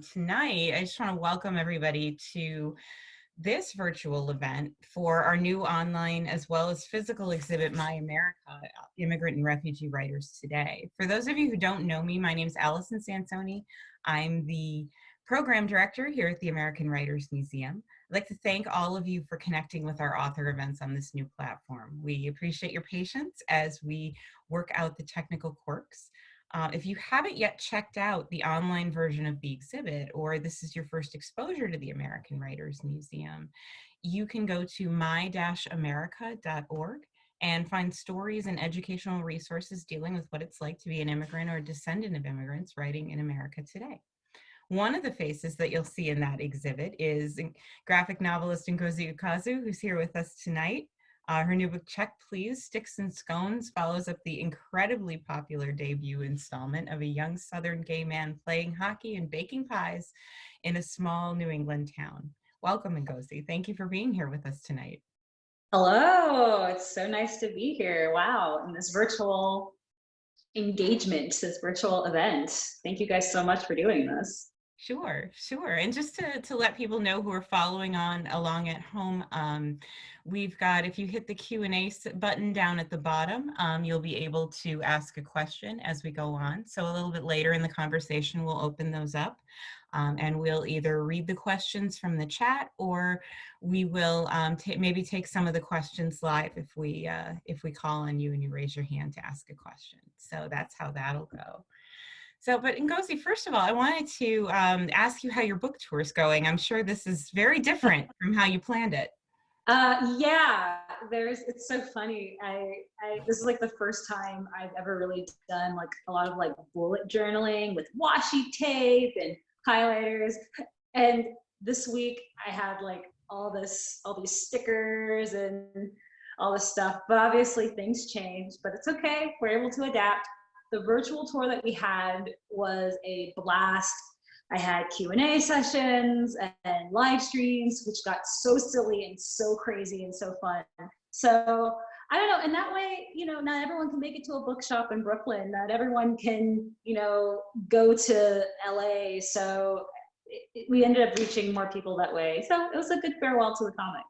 Tonight, I just want to welcome everybody to this virtual event for our new online as well as physical exhibit, My America, Immigrant and Refugee Writers Today. For those of you who don't know me, my name is Allison Sansoni. I'm the program director here at the American Writers Museum. I'd like to thank all of you for connecting with our author events on this new platform. We appreciate your patience as we work out the technical quirks. If you haven't yet checked out the online version of the exhibit, or this is your first exposure to the American Writers Museum, you can go to my-america.org and find stories and educational resources dealing with what it's like to be an immigrant or a descendant of immigrants writing in America today. One of the faces that you'll see in that exhibit is graphic novelist Ngozi Ukazu, who's here with us tonight. Her new book, Check Please, Sticks and Scones, follows up the incredibly popular debut installment of a young Southern gay man playing hockey and baking pies in a small New England town. Welcome, Ngozi. Thank you for being here with us tonight. Hello, it's so nice to be here. Wow, in this virtual engagement, this virtual event. Thank you guys so much for doing this. Sure. And just to let people know who are following along at home, we've got, if you hit the Q&A button down at the bottom, you'll be able to ask a question as we go on. So a little bit later in the conversation, we'll open those up and we'll either read the questions from the chat, or we will maybe take some of the questions live if we call on you and you raise your hand to ask a question. So that's how that'll go. So, but Ngozi, first of all, I wanted to ask you how your book tour is going. I'm sure this is very different from how you planned it. Yeah, it's so funny. This is like the first time I've ever really done like a lot of like bullet journaling with washi tape and highlighters. And this week I had like all these stickers and all this stuff, but obviously things change, but it's okay. We're able to adapt. The virtual tour that we had was a blast. I had Q&A sessions and live streams, which got so silly and so crazy and so fun. So I don't know, and that way, not everyone can make it to a bookshop in Brooklyn. Not everyone can, go to LA. So we ended up reaching more people that way. So it was a good farewell to the comic.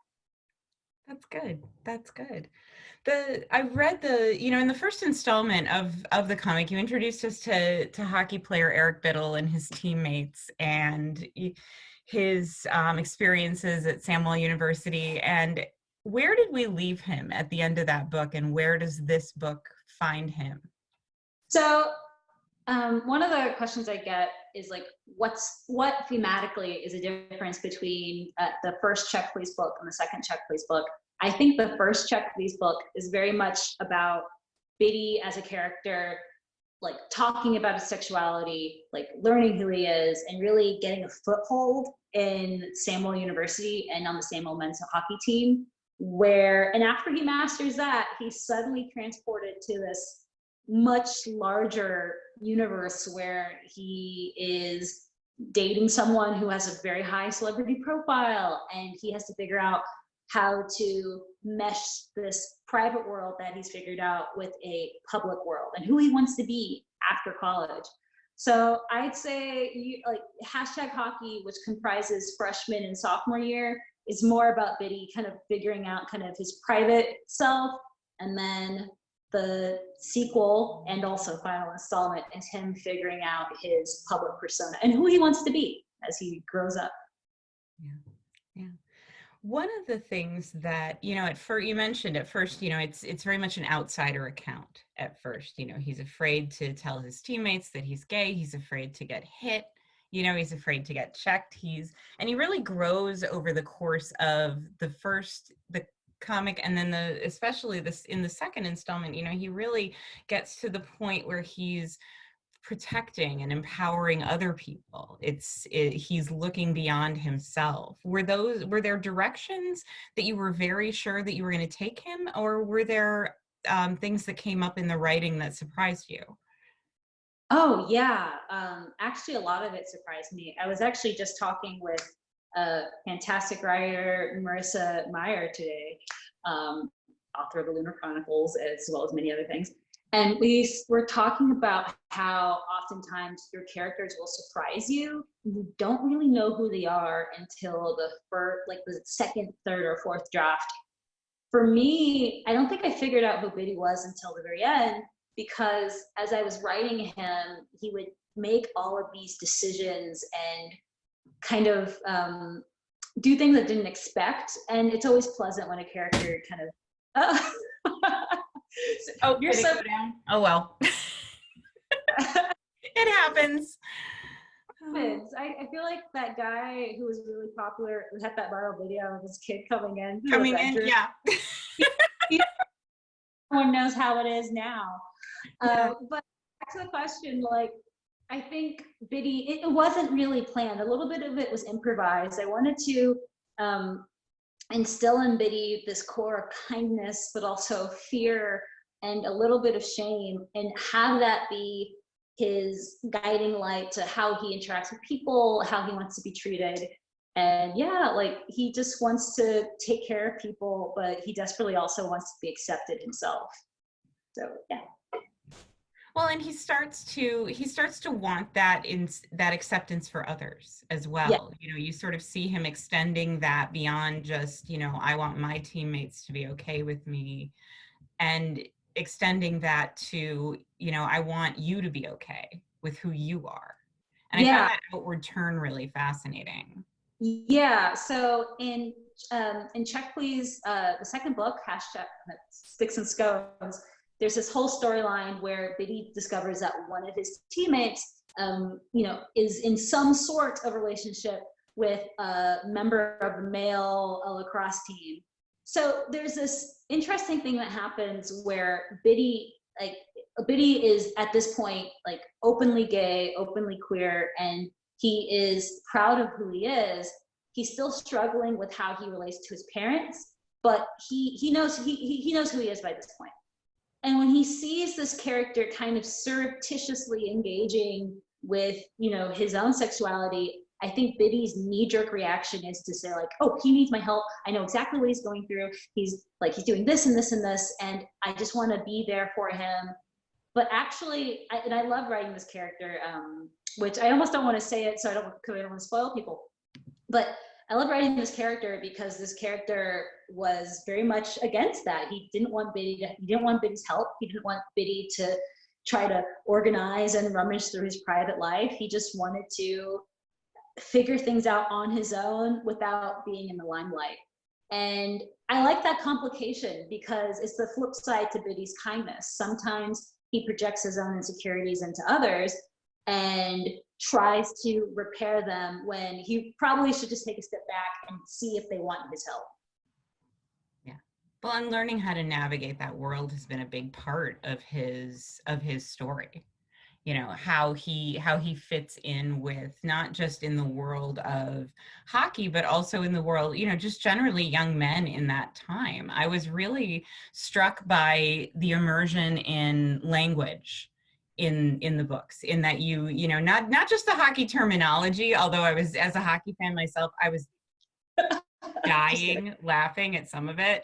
That's good. I read in the first installment of the comic, you introduced us to hockey player Eric Biddle and his teammates and his experiences at Samuel University. And where did we leave him at the end of that book, and where does this book find him? So one of the questions I get is like, what thematically is the difference between the first Check Please book and the second Check Please book? I think the first Check Please book is very much about Biddy as a character, like talking about his sexuality, like learning who he is, and really getting a foothold in Samuel University and on the Samuel men's hockey team, and after he masters that, he's suddenly transported to this much larger universe where he is dating someone who has a very high celebrity profile, and he has to figure out how to mesh this private world that he's figured out with a public world and who he wants to be after college. So I'd say hashtag hockey, which comprises freshman and sophomore year, is more about Biddy kind of figuring out kind of his private self, and then the sequel and also final installment is him figuring out his public persona and who he wants to be as he grows up. Yeah. One of the things that, at first you mentioned it's very much an outsider account at first. He's afraid to tell his teammates that he's gay. He's afraid to get hit. He's afraid to get checked. And he really grows over the course of the comic, and then especially in the second installment, he really gets to the point where he's protecting and empowering other people. He's looking beyond himself. Were there directions that you were very sure that you were going to take him, or were there things that came up in the writing that surprised you? Oh yeah, actually a lot of it surprised me. I was actually just talking with a fantastic writer, Marissa Meyer, today, author of the Lunar Chronicles, as well as many other things. And we were talking about how oftentimes your characters will surprise you. You don't really know who they are until the first, like the second, third, or fourth draft. For me, I don't think I figured out who Biddy was until the very end, because as I was writing him, he would make all of these decisions and kind of do things I didn't expect. And it's always pleasant when a character kind of, Oh, you're did so it go down? Oh, well. It happens. I feel like that guy who was really popular had that viral video of his kid coming in. Coming in, yeah. Everyone knows how it is now. Yeah. But back to the question, like, I think Biddy, it wasn't really planned. A little bit of it was improvised. I wanted to instill in Biddy this core of kindness, but also fear and a little bit of shame, and have that be his guiding light to how he interacts with people, how he wants to be treated. And yeah, like he just wants to take care of people, but he desperately also wants to be accepted himself. So yeah. Well, and he starts to want that acceptance for others as well. Yeah. You know, you sort of see him extending that beyond just, you know, I want my teammates to be okay with me, and extending that to, you know, I want you to be okay with who you are. And I found that outward turn really fascinating. Yeah. So in Check Please, the second book, hashtag Sticks and Scones, there's this whole storyline where Biddy discovers that one of his teammates, you know, is in some sort of relationship with a member of the male lacrosse team. So there's this interesting thing that happens where Biddy is at this point like openly gay, openly queer, and he is proud of who he is. He's still struggling with how he relates to his parents, but he knows he knows who he is by this point. And when he sees this character kind of surreptitiously engaging with, you know, his own sexuality, I think Biddy's knee-jerk reaction is to say like, oh, he needs my help. I know exactly what he's going through. He's doing this and this and this, and I just want to be there for him. But actually, I love writing this character, which I almost don't want to say it, so I don't want to spoil people. But I love writing this character because this character was very much against that. He didn't want Biddy's help. He didn't want Biddy to try to organize and rummage through his private life. He just wanted to figure things out on his own without being in the limelight. And I like that complication because it's the flip side to Biddy's kindness. Sometimes he projects his own insecurities into others and tries to repair them when he probably should just take a step back and see if they want his help. Yeah. Well, and learning how to navigate that world has been a big part of his story. You know, how he fits in with not just in the world of hockey, but also in the world, you know, just generally young men in that time. I was really struck by the immersion in language in the books, in that you know, not just the hockey terminology, although I was, as a hockey fan myself, I was dying laughing at some of it,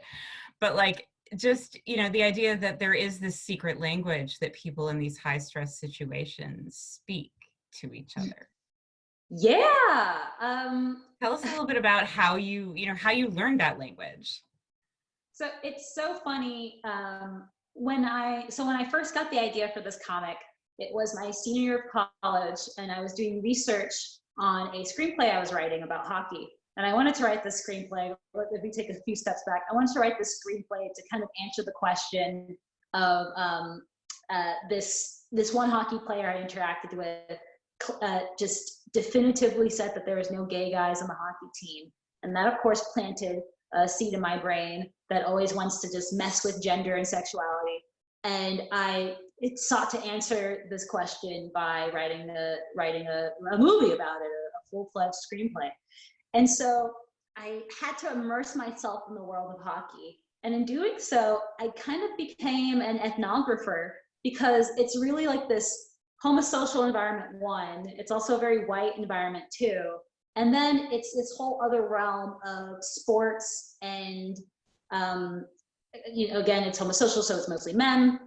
but like, just, you know, the idea that there is this secret language that people in these high stress situations speak to each other. Yeah. Tell us a little bit about how you learned that language. So it's so funny. When I first got the idea for this comic, it was my senior year of college, and I was doing research on a screenplay I was writing about hockey. And I wanted to write this screenplay. If we take a few steps back, I wanted to write this screenplay to kind of answer the question of this one hockey player I interacted with just definitively said that there was no gay guys on the hockey team. And that, of course, planted a seed in my brain that always wants to just mess with gender and sexuality. And it sought to answer this question by writing a movie about it, a full-fledged screenplay. And so I had to immerse myself in the world of hockey. And in doing so, I kind of became an ethnographer, because it's really like this homosocial environment, one. It's also a very white environment, two. And then it's this whole other realm of sports and, you know, again, it's homosocial, so it's mostly men.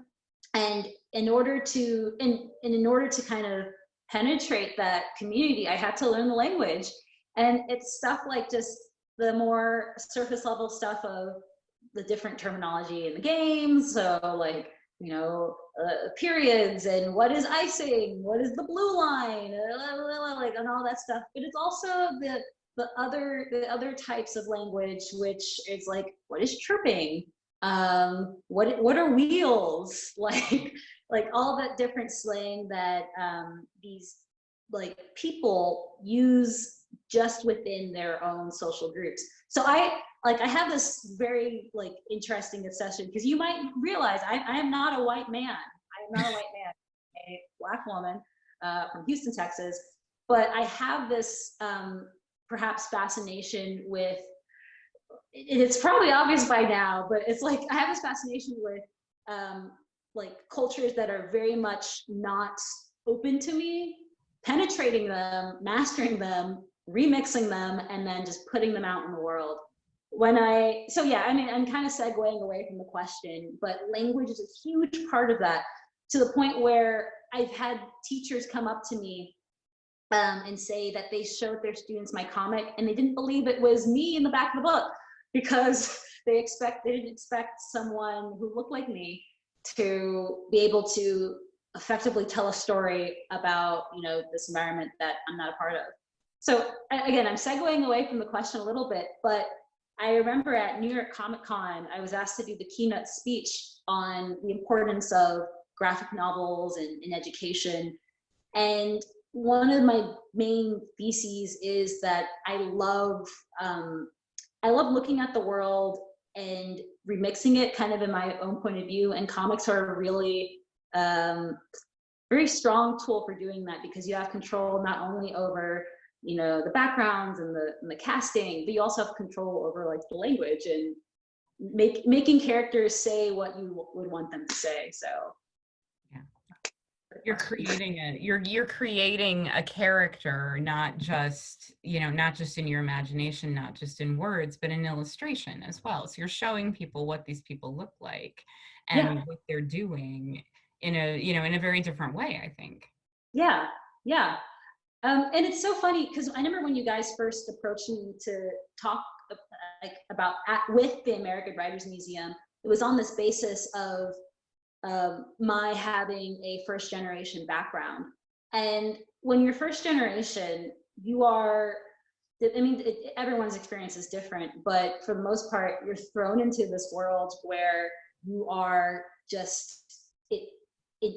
And in order to, in order to kind of penetrate that community, I had to learn the language. And it's stuff like just the more surface level stuff of the different terminology in the game. So like, you know, periods and what is icing, what is the blue line, like, and all that stuff. But it's also the other types of language, which is like, what is chirping? What are wheels? Like all that different slang that these like people use just within their own social groups. So I have this very like interesting obsession, because you might realize I am not a white man. I am not a white man, a Black woman from Houston, Texas. But I have this perhaps fascination with, it's probably obvious by now, but it's like I have this fascination with like cultures that are very much not open to me, penetrating them, mastering them, remixing them, and then just putting them out in the world. So yeah, I mean, I'm kind of segueing away from the question, but language is a huge part of that, to the point where I've had teachers come up to me and say that they showed their students my comic and they didn't believe it was me in the back of the book, because they didn't expect someone who looked like me to be able to effectively tell a story about, you know, this environment that I'm not a part of. So again, I'm segueing away from the question a little bit, but I remember at New York Comic Con, I was asked to do the keynote speech on the importance of graphic novels in education. And one of my main theses is that I love looking at the world and remixing it kind of in my own point of view. And comics are a really very strong tool for doing that, because you have control not only over, you know, the backgrounds and the casting, but you also have control over like the language and making characters say what you would want them to say. So yeah, you're creating a character, not just, you know, not just in your imagination, not just in words, but in illustration as well. So you're showing people what these people look like and yeah, what they're doing in a, you know, in a very different way, I think. yeah, yeah. And it's so funny, because I remember when you guys first approached me to talk like about with the American Writers Museum, it was on this basis of my having a first generation background. And when you're first generation, you are, I mean, everyone's experience is different, but for the most part, you're thrown into this world where you are just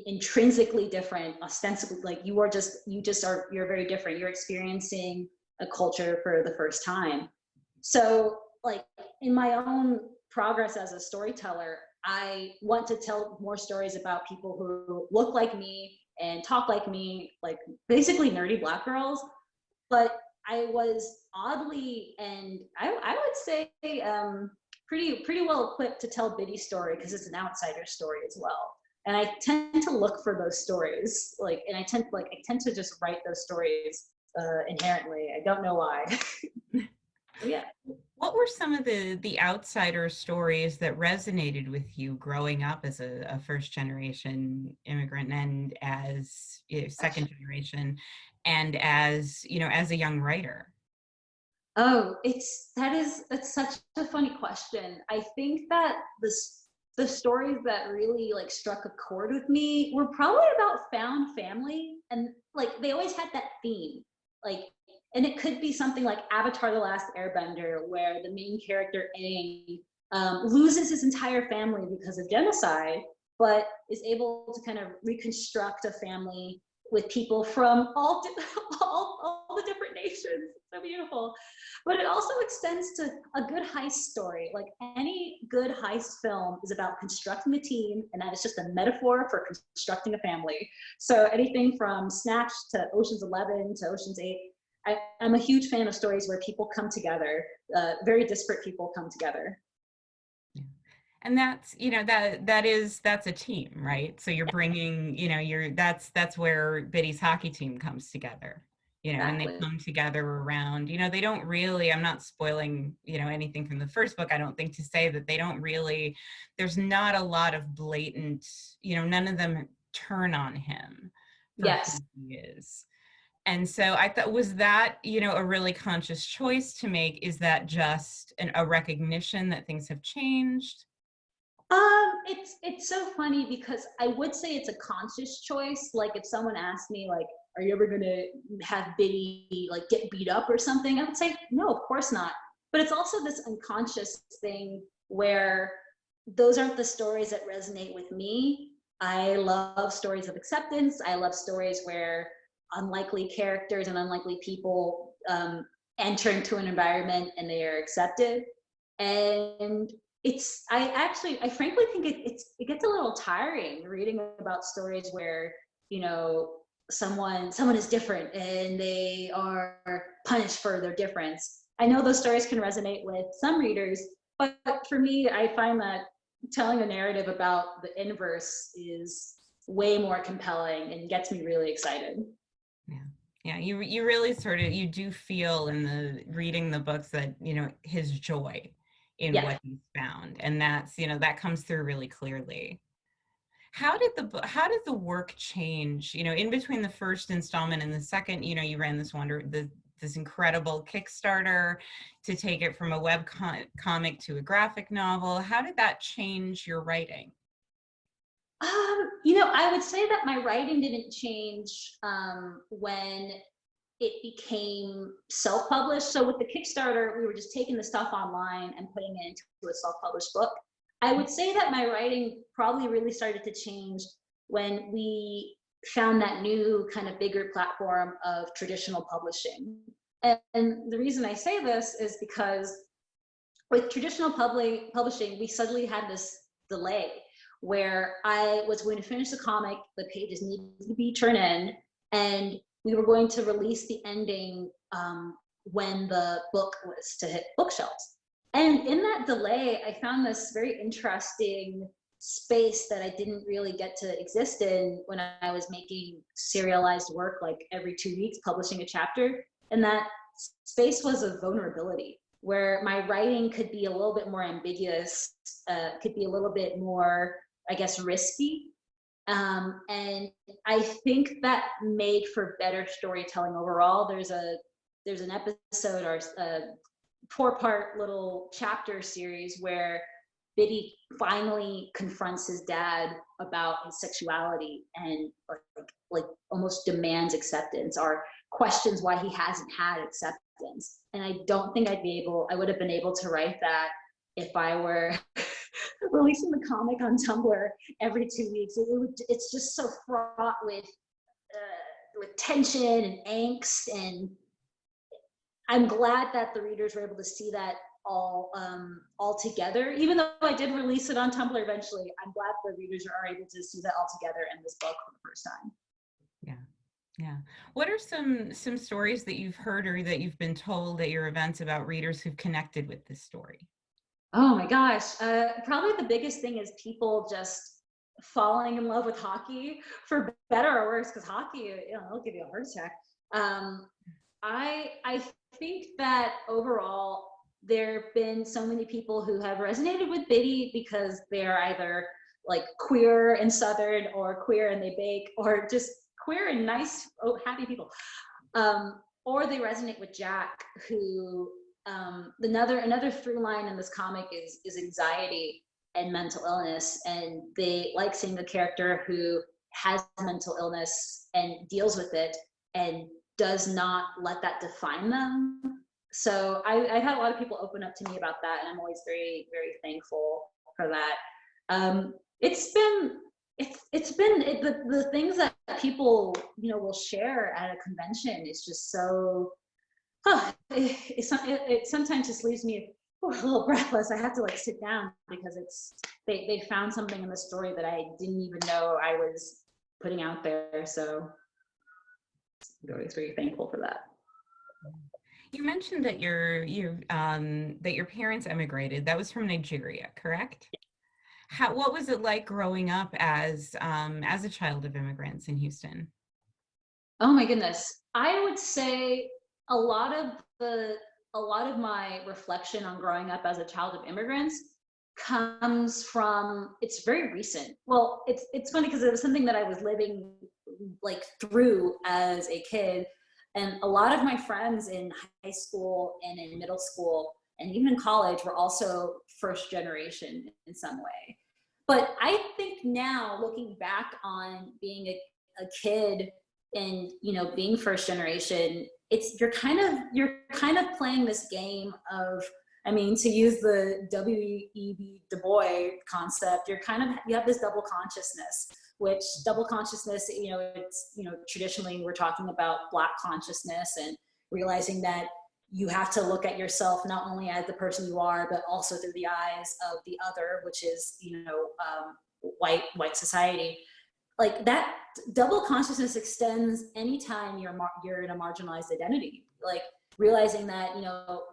intrinsically different, ostensibly, like you're very different. You're experiencing a culture for the first time. So like in my own progress as a storyteller, I want to tell more stories about people who look like me and talk like me, like basically nerdy Black girls. But I was oddly, and I would say pretty well equipped to tell Biddy's story, because it's an outsider story as well. And I tend to look for those stories, like, and I tend to just write those stories inherently. I don't know why. Yeah. What were some of the outsider stories that resonated with you growing up as a first generation immigrant, and as, you know, second generation, and as, you know, as a young writer? Oh, that's such a funny question. I think that the stories that really like struck a chord with me were probably about found family, and like they always had that theme. Like, and it could be something like Avatar: The Last Airbender, where the main character Aang loses his entire family because of genocide, but is able to kind of reconstruct a family with people from all the different nations. So beautiful. But it also extends to a good heist story. Like any good heist film is about constructing a team, and that is just a metaphor for constructing a family. So anything from Snatch to Ocean's 11 to Ocean's 8, I'm a huge fan of stories where people come together, very disparate people come together. Yeah. And that's, you know, that's a team, right? So you're bringing, you know, that's where Biddy's hockey team comes together. and they Exactly. come together around, they don't really, I'm not spoiling, anything from the first book, I don't think, to say that they don't really, there's not a lot of blatant, none of them turn on him for Yes. who he is. And so I thought, was that, a really conscious choice to make? Is that just a recognition that things have changed? It's so funny because I would say it's a conscious choice. Like if someone asked me, like, "Are you ever gonna have Biddy like get beat up or something?" I would say, "No, of course not." But it's also this unconscious thing where those aren't the stories that resonate with me. I love stories of acceptance. I love stories where unlikely characters and unlikely people enter into an environment and they are accepted. And I frankly think it gets a little tiring reading about stories where, you know, someone is different and they are punished for their difference. I know those stories can resonate with some readers, but for me, I find that telling a narrative about the inverse is way more compelling and gets me really excited. Yeah. Yeah, you really sort of, you do feel in the reading the books that, his joy in Yeah. what he's found. And that's, that comes through really clearly. How did the work change, in between the first installment and the second, you ran this incredible Kickstarter to take it from a comic to a graphic novel. How did that change your writing? I would say that my writing didn't change when it became self-published. So with the Kickstarter, we were just taking the stuff online and putting it into a self-published book. I would say that my writing probably really started to change when we found that new kind of bigger platform of traditional publishing. And the reason I say this is because with traditional publishing, we suddenly had this delay where I was going to finish the comic, the pages needed to be turned in, and we were going to release the ending when the book was to hit bookshelves. And in that delay, I found this very interesting space that I didn't really get to exist in when I was making serialized work like every 2 weeks, publishing a chapter. And that space was of vulnerability, where my writing could be a little bit more ambiguous, could be a little bit more, I guess, risky. And I think that made for better storytelling overall. There's an episode or a 4-part little chapter series where Biddy finally confronts his dad about his sexuality and like almost demands acceptance or questions why he hasn't had acceptance. And I don't think I would have been able to write that if I were releasing the comic on Tumblr every 2 weeks. It's just so fraught with tension and angst, and I'm glad that the readers were able to see that all together. Even though I did release it on Tumblr eventually, I'm glad the readers are able to see that all together in this book for the first time. Yeah. Yeah. What are some stories that you've heard or that you've been told at your events about readers who've connected with this story? Oh my gosh. Probably the biggest thing is people just falling in love with hockey, for better or worse, because hockey, it'll give you a heart attack. I think that overall there have been so many people who have resonated with Biddy because they're either like queer and Southern, or queer and they bake, or just queer and nice, happy people. Or they resonate with Jack, who another through line in this comic is anxiety and mental illness, and they like seeing the character who has mental illness and deals with it and does not let that define them. So I've had a lot of people open up to me about that, and I'm always very, very thankful for that. The things that people will share at a convention is just so it sometimes just leaves me a little breathless. I have to like sit down because they found something in the story that I didn't even know I was putting out there. So I'm always very thankful for that. You mentioned that your parents emigrated. That was from Nigeria, correct? What was it like growing up as a child of immigrants in Houston? Oh my goodness. I would say a lot of the a lot of my reflection on growing up as a child of immigrants comes from, it's very recent. Well, it's funny because it was something that I was living like through as a kid, and a lot of my friends in high school and in middle school and even in college were also first generation in some way. But I think now, looking back on being a kid and being first generation, it's you're kind of playing this game of, I mean, to use the W.E.B. Du Bois concept, you have this double consciousness, which double consciousness, it's, traditionally we're talking about Black consciousness and realizing that you have to look at yourself not only as the person you are, but also through the eyes of the other, which is, white society. Like that double consciousness extends anytime you're in a marginalized identity. Like realizing that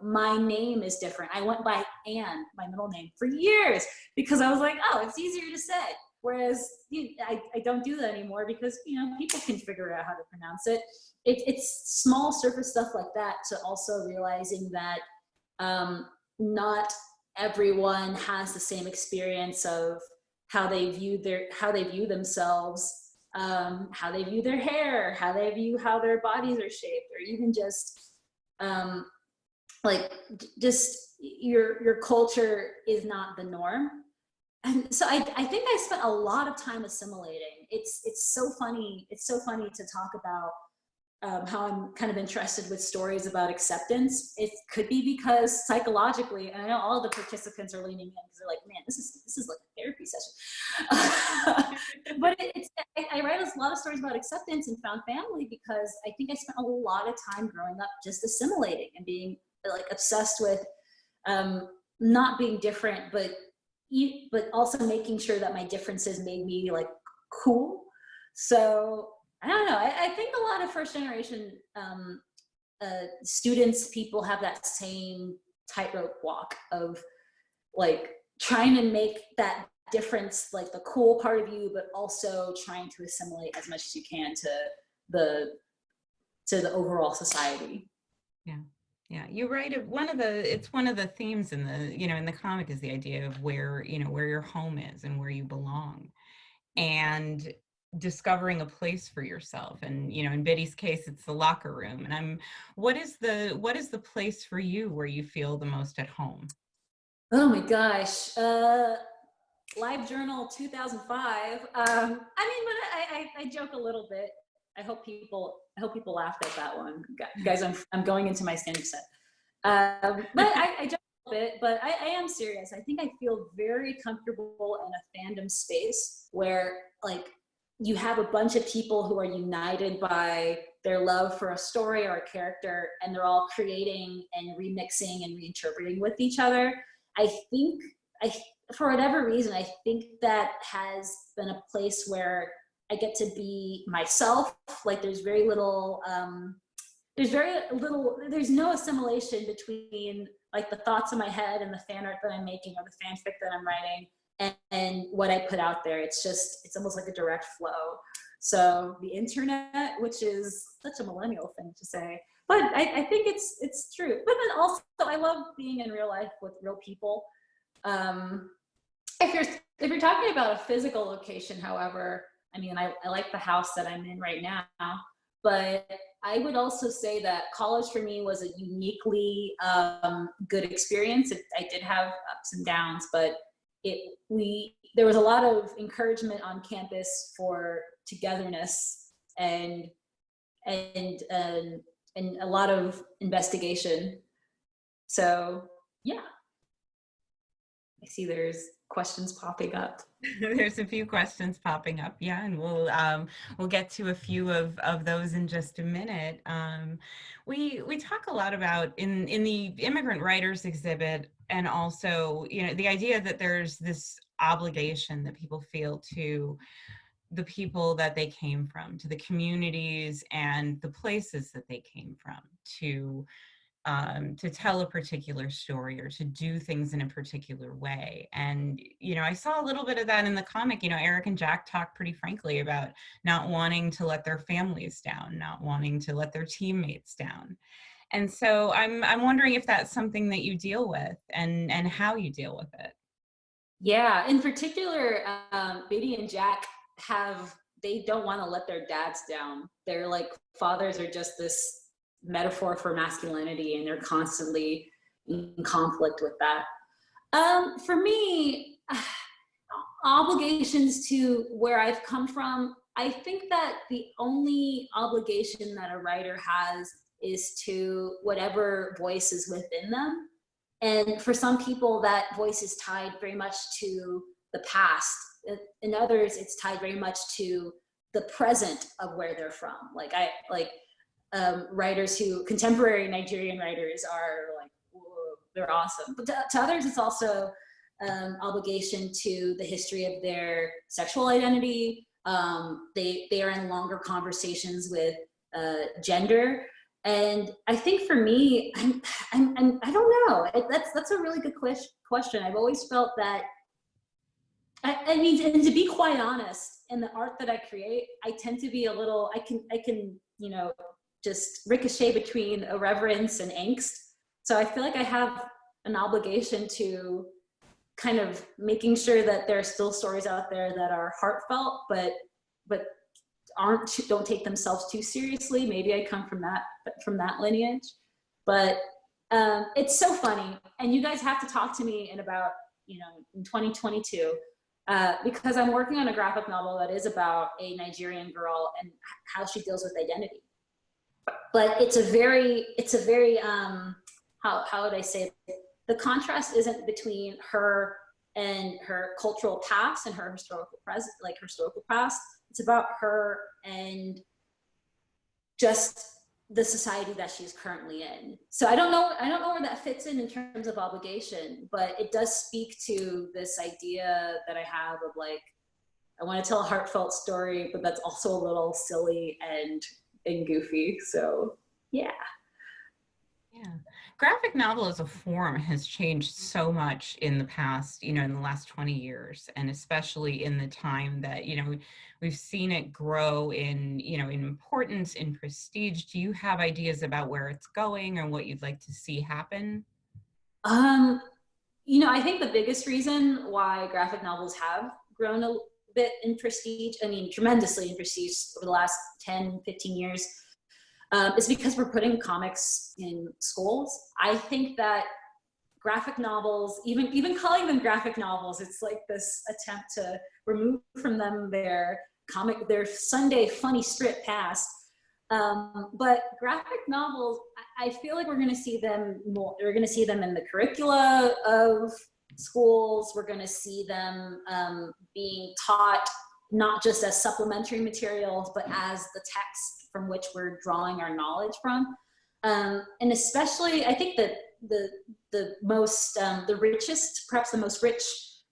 my name is different. I went by Anne, my middle name, for years because I was like, oh, it's easier to say. Whereas I don't do that anymore because people can figure out how to pronounce it. It's small surface stuff like that, to also realizing that not everyone has the same experience of how they view themselves, how they view their hair, how they view how their bodies are shaped, or even just like just your culture is not the norm. And so I think I spent a lot of time assimilating. It's so funny. It's so funny to talk about how I'm kind of interested with stories about acceptance. It could be because psychologically, and I know all the participants are leaning in because they're like, "Man, this is like a therapy session." But I write a lot of stories about acceptance and found family because I think I spent a lot of time growing up just assimilating and being like obsessed with not being different, but also making sure that my differences made me like cool. So I don't know. I think a lot of first generation students, people have that same tightrope walk of like trying to make that difference like the cool part of you, but also trying to assimilate as much as you can to the overall society. Yeah. Yeah, you're right. It's one of the themes in the comic is the idea of where your home is and where you belong, and discovering a place for yourself. And in Biddy's case, it's the locker room. And what is the place for you where you feel the most at home? Oh my gosh. Live Journal 2005. I mean, but I joke a little bit. I hope people laughed at that one, guys. I'm going into my stand-up set. But I joke a little bit, but I am serious. I think I feel very comfortable in a fandom space where like you have a bunch of people who are united by their love for a story or a character, and they're all creating and remixing and reinterpreting with each other. I think I for whatever reason, I think that has been a place where I get to be myself. Like there's no assimilation between like the thoughts in my head and the fan art that I'm making or the fanfic that I'm writing and what I put out there. It's almost like a direct flow. So the internet, which is such a millennial thing to say, but I think it's true. But then also I love being in real life with real people. If you're talking about a physical location, however, I mean, I like the house that I'm in right now, but I would also say that college for me was a uniquely good experience. I did have ups and downs, but there was a lot of encouragement on campus for togetherness and a lot of investigation. So yeah. I see there's questions popping up. There's a few questions popping up, yeah, and we'll get to a few of those in just a minute. We talk a lot about in the immigrant writers exhibit, and also the idea that there's this obligation that people feel to the people that they came from, to the communities and the places that they came from, to to tell a particular story or to do things in a particular way. And, I saw a little bit of that in the comic. Eric and Jack talk pretty frankly about not wanting to let their families down, not wanting to let their teammates down. And so I'm wondering if that's something that you deal with and how you deal with it. Yeah, in particular, Biddy and Jack they don't want to let their dads down. They're like, fathers are just this metaphor for masculinity, and they're constantly in conflict with that. For me, obligations to where I've come from, I think that the only obligation that a writer has is to whatever voice is within them. And for some people, that voice is tied very much to the past. In others, it's tied very much to the present of where they're from. Writers contemporary Nigerian writers are like, whoa, they're awesome. But to others, it's also obligation to the history of their sexual identity. They are in longer conversations with gender. And I think for me, I don't know. That's a really good question. I've always felt that. I mean, and to be quite honest, in the art that I create, I tend to be a little. I can just ricochet between irreverence and angst. So I feel like I have an obligation to kind of making sure that there are still stories out there that are heartfelt, but don't take themselves too seriously. Maybe I come from that lineage, but it's so funny. And you guys have to talk to me in about, in 2022, because I'm working on a graphic novel that is about a Nigerian girl and how she deals with identity. But it's a very, how would I say it? The contrast isn't between her and her cultural past and her historical past. It's about her and just the society that she's currently in. So I don't know where that fits in terms of obligation, but it does speak to this idea that I have of like, I want to tell a heartfelt story, but that's also a little silly and goofy. So yeah. Yeah. Graphic novel as a form has changed so much in the past, in the last 20 years, and especially in the time that, we've seen it grow in, in importance, in prestige. Do you have ideas about where it's going or what you'd like to see happen? I think the biggest reason why graphic novels have grown a bit in prestige, tremendously in prestige over the last 10, 15 years, is because we're putting comics in schools. I think that graphic novels, even calling them graphic novels, it's like this attempt to remove from them their Sunday funny strip past. But graphic novels, I feel like we're going to see them more. We're going to see them in the curricula of schools. We're going to see them being taught not just as supplementary materials, but as the text from which we're drawing our knowledge from. And especially, I think that the richest, perhaps the most rich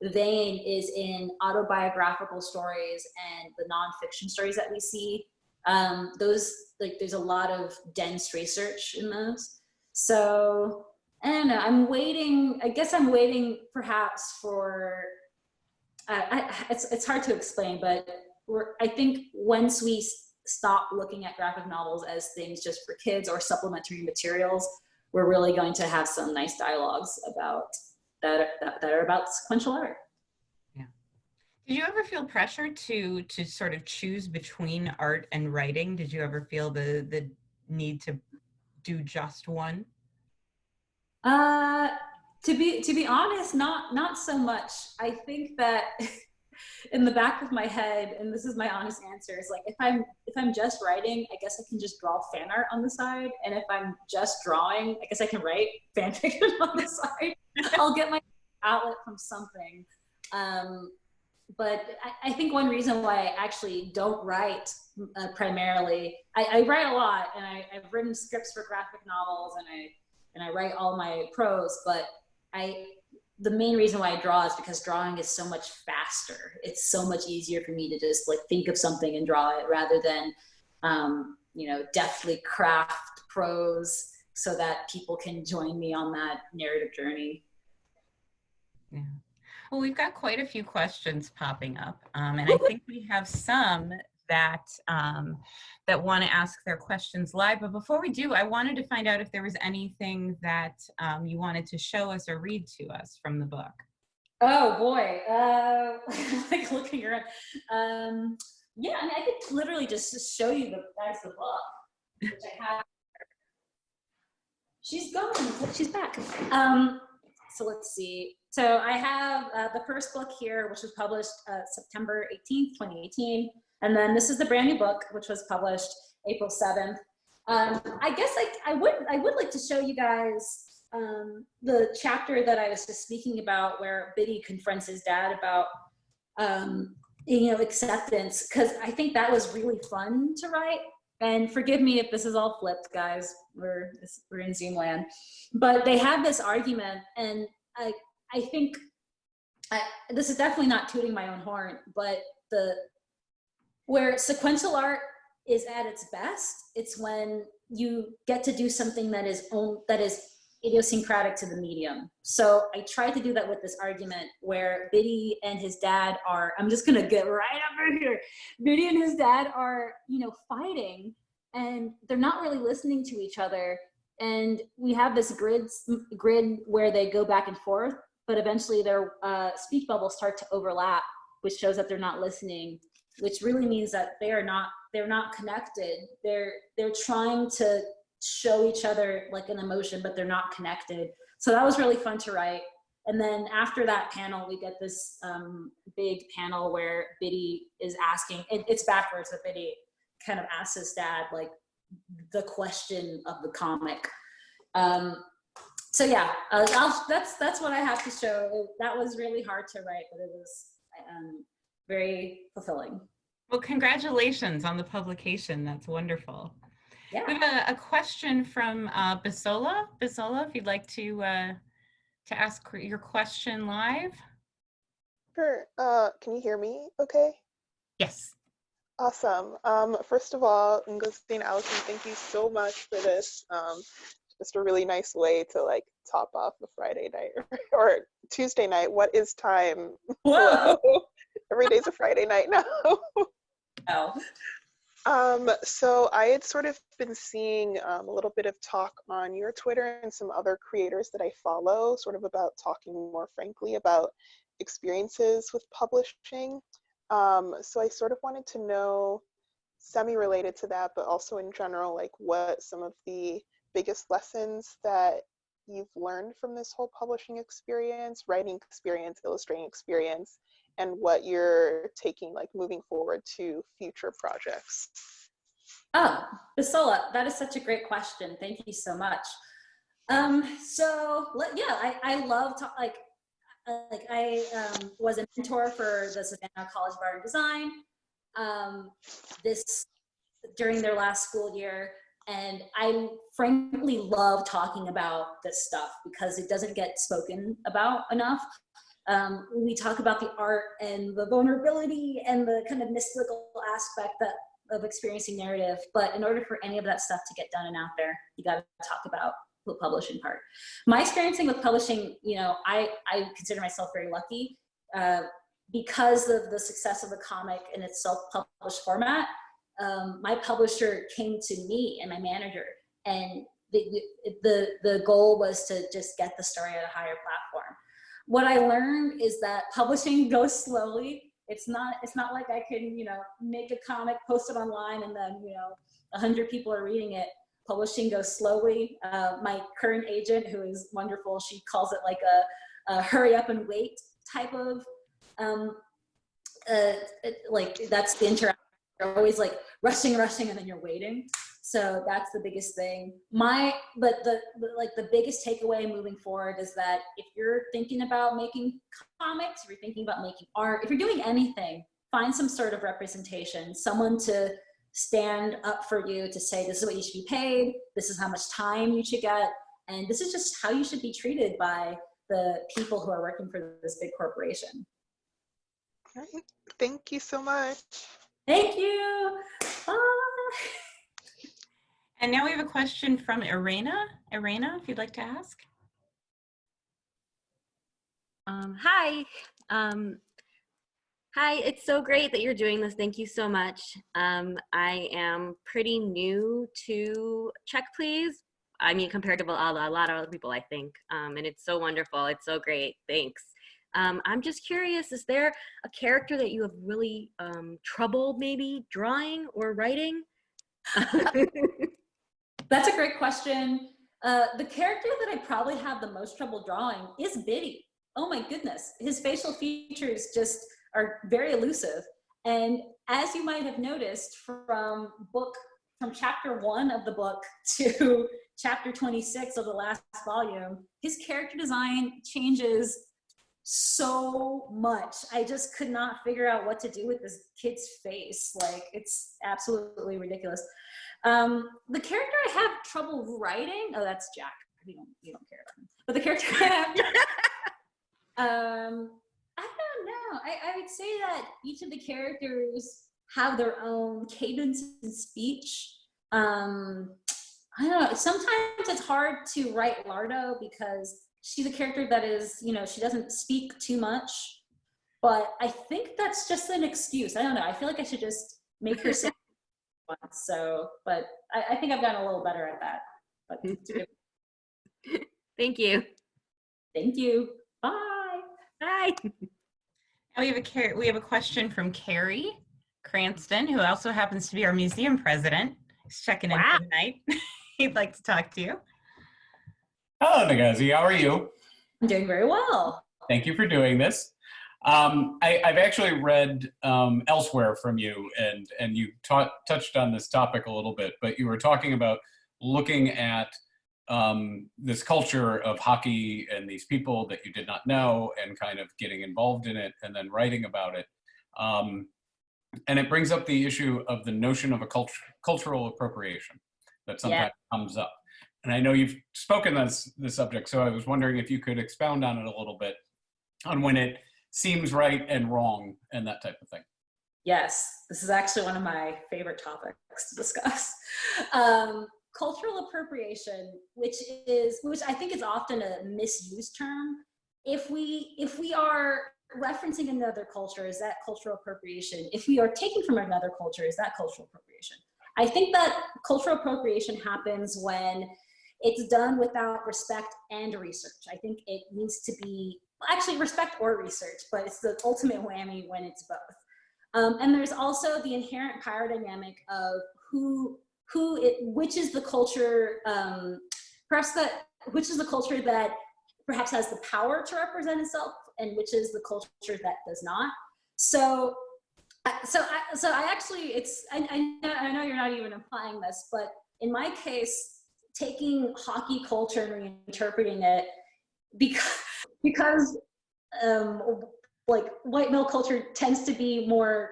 vein is in autobiographical stories and the nonfiction stories that we see. There's a lot of dense research in those. So I don't know, I guess I'm waiting perhaps for, it's hard to explain, but I think once we stop looking at graphic novels as things just for kids or supplementary materials, we're really going to have some nice dialogues about that are about sequential art. Yeah. Did you ever feel pressure to sort of choose between art and writing? Did you ever feel the need to do just one? To be honest, not so much. I think that in the back of my head, and this is my honest answer, is like if I'm just writing, I guess I can just draw fan art on the side, and if I'm just drawing, I guess I can write fan fiction on the side. I'll get my outlet from something. But I think one reason why I actually don't write primarily, I write a lot, and I've written scripts for graphic novels, and I write all my prose, but the main reason why I draw is because drawing is so much faster. It's so much easier for me to just like think of something and draw it rather than, deftly craft prose so that people can join me on that narrative journey. Yeah. Well, we've got quite a few questions popping up, and I think we have some that that want to ask their questions live. But before we do, I wanted to find out if there was anything that you wanted to show us or read to us from the book. Oh boy, like looking around. Yeah, I mean, I could literally just show you the book, which I have. She's gone, but she's back. So let's see. So I have the first book here, which was published September 18th, 2018. And then this is the brand new book, which was published April 7th. I guess I would like to show you guys the chapter that I was just speaking about, where Biddy confronts his dad about acceptance, because I think that was really fun to write. And forgive me if this is all flipped, guys. We're in Zoom land. But they have this argument, and I think this is definitely not tooting my own horn, but where sequential art is at its best, it's when you get to do something that is idiosyncratic to the medium. So I tried to do that with this argument where Biddy and his dad are, I'm just gonna get right over here. Biddy and his dad are, fighting, and they're not really listening to each other. And we have this grid where they go back and forth, but eventually their speech bubbles start to overlap, which shows that they're not listening, which really means that they're not connected. They're trying to show each other like an emotion, but they're not connected. So that was really fun to write. And then after that panel, we get this big panel where Biddy is asking, it's backwards, but Biddy kind of asks his dad like the question of the comic. So yeah, that's what I have to show. That was really hard to write, but it was very fulfilling. Well, congratulations on the publication. That's wonderful. Yeah. We have a question from Bisola. Bisola, if you'd like to ask your question live. Sure. Can you hear me okay? Yes. Awesome. First of all, Ngozi and Allison, thank you so much for this. Just a really nice way to like top off the Friday night or Tuesday night. What is time? Whoa. Every day's a Friday night now. Oh. So I had sort of been seeing a little bit of talk on your Twitter and some other creators that I follow, sort of about talking more frankly about experiences with publishing. So I sort of wanted to know, semi-related to that, but also in general, like what some of the biggest lessons that you've learned from this whole publishing experience, writing experience, illustrating experience, and what you're taking like moving forward to future projects. Oh, Bisola, that is such a great question. Thank you so much. I love to I was a mentor for the Savannah College of Art and Design during their last school year. And I frankly love talking about this stuff because it doesn't get spoken about enough. We talk about the art and the vulnerability and the kind of mystical aspect of experiencing narrative. But in order for any of that stuff to get done and out there, you got to talk about the publishing part. My experiencing with publishing, I consider myself very lucky because of the success of the comic in its self-published format. My publisher came to me and my manager, and the goal was to just get the story at a higher platform. What I learned is that publishing goes slowly. It's not like I can, make a comic, post it online, and then, 100 people are reading it. Publishing goes slowly. My current agent, who is wonderful, she calls it like a hurry up and wait type of, that's the interaction. You're always like rushing, and then you're waiting. So that's the biggest thing. But the biggest takeaway moving forward is that if you're thinking about making comics, if you're thinking about making art, if you're doing anything, find some sort of representation, someone to stand up for you to say, this is what you should be paid, this is how much time you should get, and this is just how you should be treated by the people who are working for this big corporation. All right. Thank you so much. Thank you. Bye. And now we have a question from Irena. Irena, if you'd like to ask. Hi. Hi, it's so great that you're doing this. Thank you so much. I am pretty new to Check Please. I mean, compared to a lot of other people, I think. And it's so wonderful. It's so great. Thanks. I'm just curious, is there a character that you have really trouble maybe drawing or writing? That's a great question. The character that I probably have the most trouble drawing is Biddy. Oh my goodness. His facial features just are very elusive. And as you might have noticed from chapter 1 of the book to chapter 26 of the last volume, his character design changes so much. I just could not figure out what to do with this kid's face. Like, it's absolutely ridiculous. The character I have trouble writing, oh, that's Jack. You don't care about him. But the character I have, I don't know. I would say that each of the characters have their own cadence in speech. I don't know. Sometimes it's hard to write Lardo because she's a character that is, she doesn't speak too much. But I think that's just an excuse. I don't know. I feel like I should just make her say once. So, but I think I've gotten a little better at that. But Thank you. Thank you. Bye. Bye. Now we have a question from Carrie Cranston, who also happens to be our museum president. He's checking in for the night. He'd like to talk to you. Hello, Ngozi. How are you? I'm doing very well. Thank you for doing this. I've actually read elsewhere from you, and you touched on this topic a little bit, but you were talking about looking at this culture of hockey and these people that you did not know and kind of getting involved in it and then writing about it. And it brings up the issue of the notion of a cultural appropriation that sometimes comes up. And I know you've spoken on this subject, so I was wondering if you could expound on it a little bit on when it seems right and wrong and that type of thing. Yes, this is actually one of my favorite topics to discuss. Cultural appropriation, which I think is often a misused term. If we are referencing another culture, is that cultural appropriation? If we are taking from another culture, is that cultural appropriation? I think that cultural appropriation happens when it's done without respect and research. I think it needs to be actually respect or research, but it's the ultimate whammy when it's both. And there's also the inherent power dynamic of which is the culture, which is the culture that perhaps has the power to represent itself, and which is the culture that does not. So I actually, I know you're not even implying this, but in my case, taking hockey culture and reinterpreting it because like white male culture tends to be more,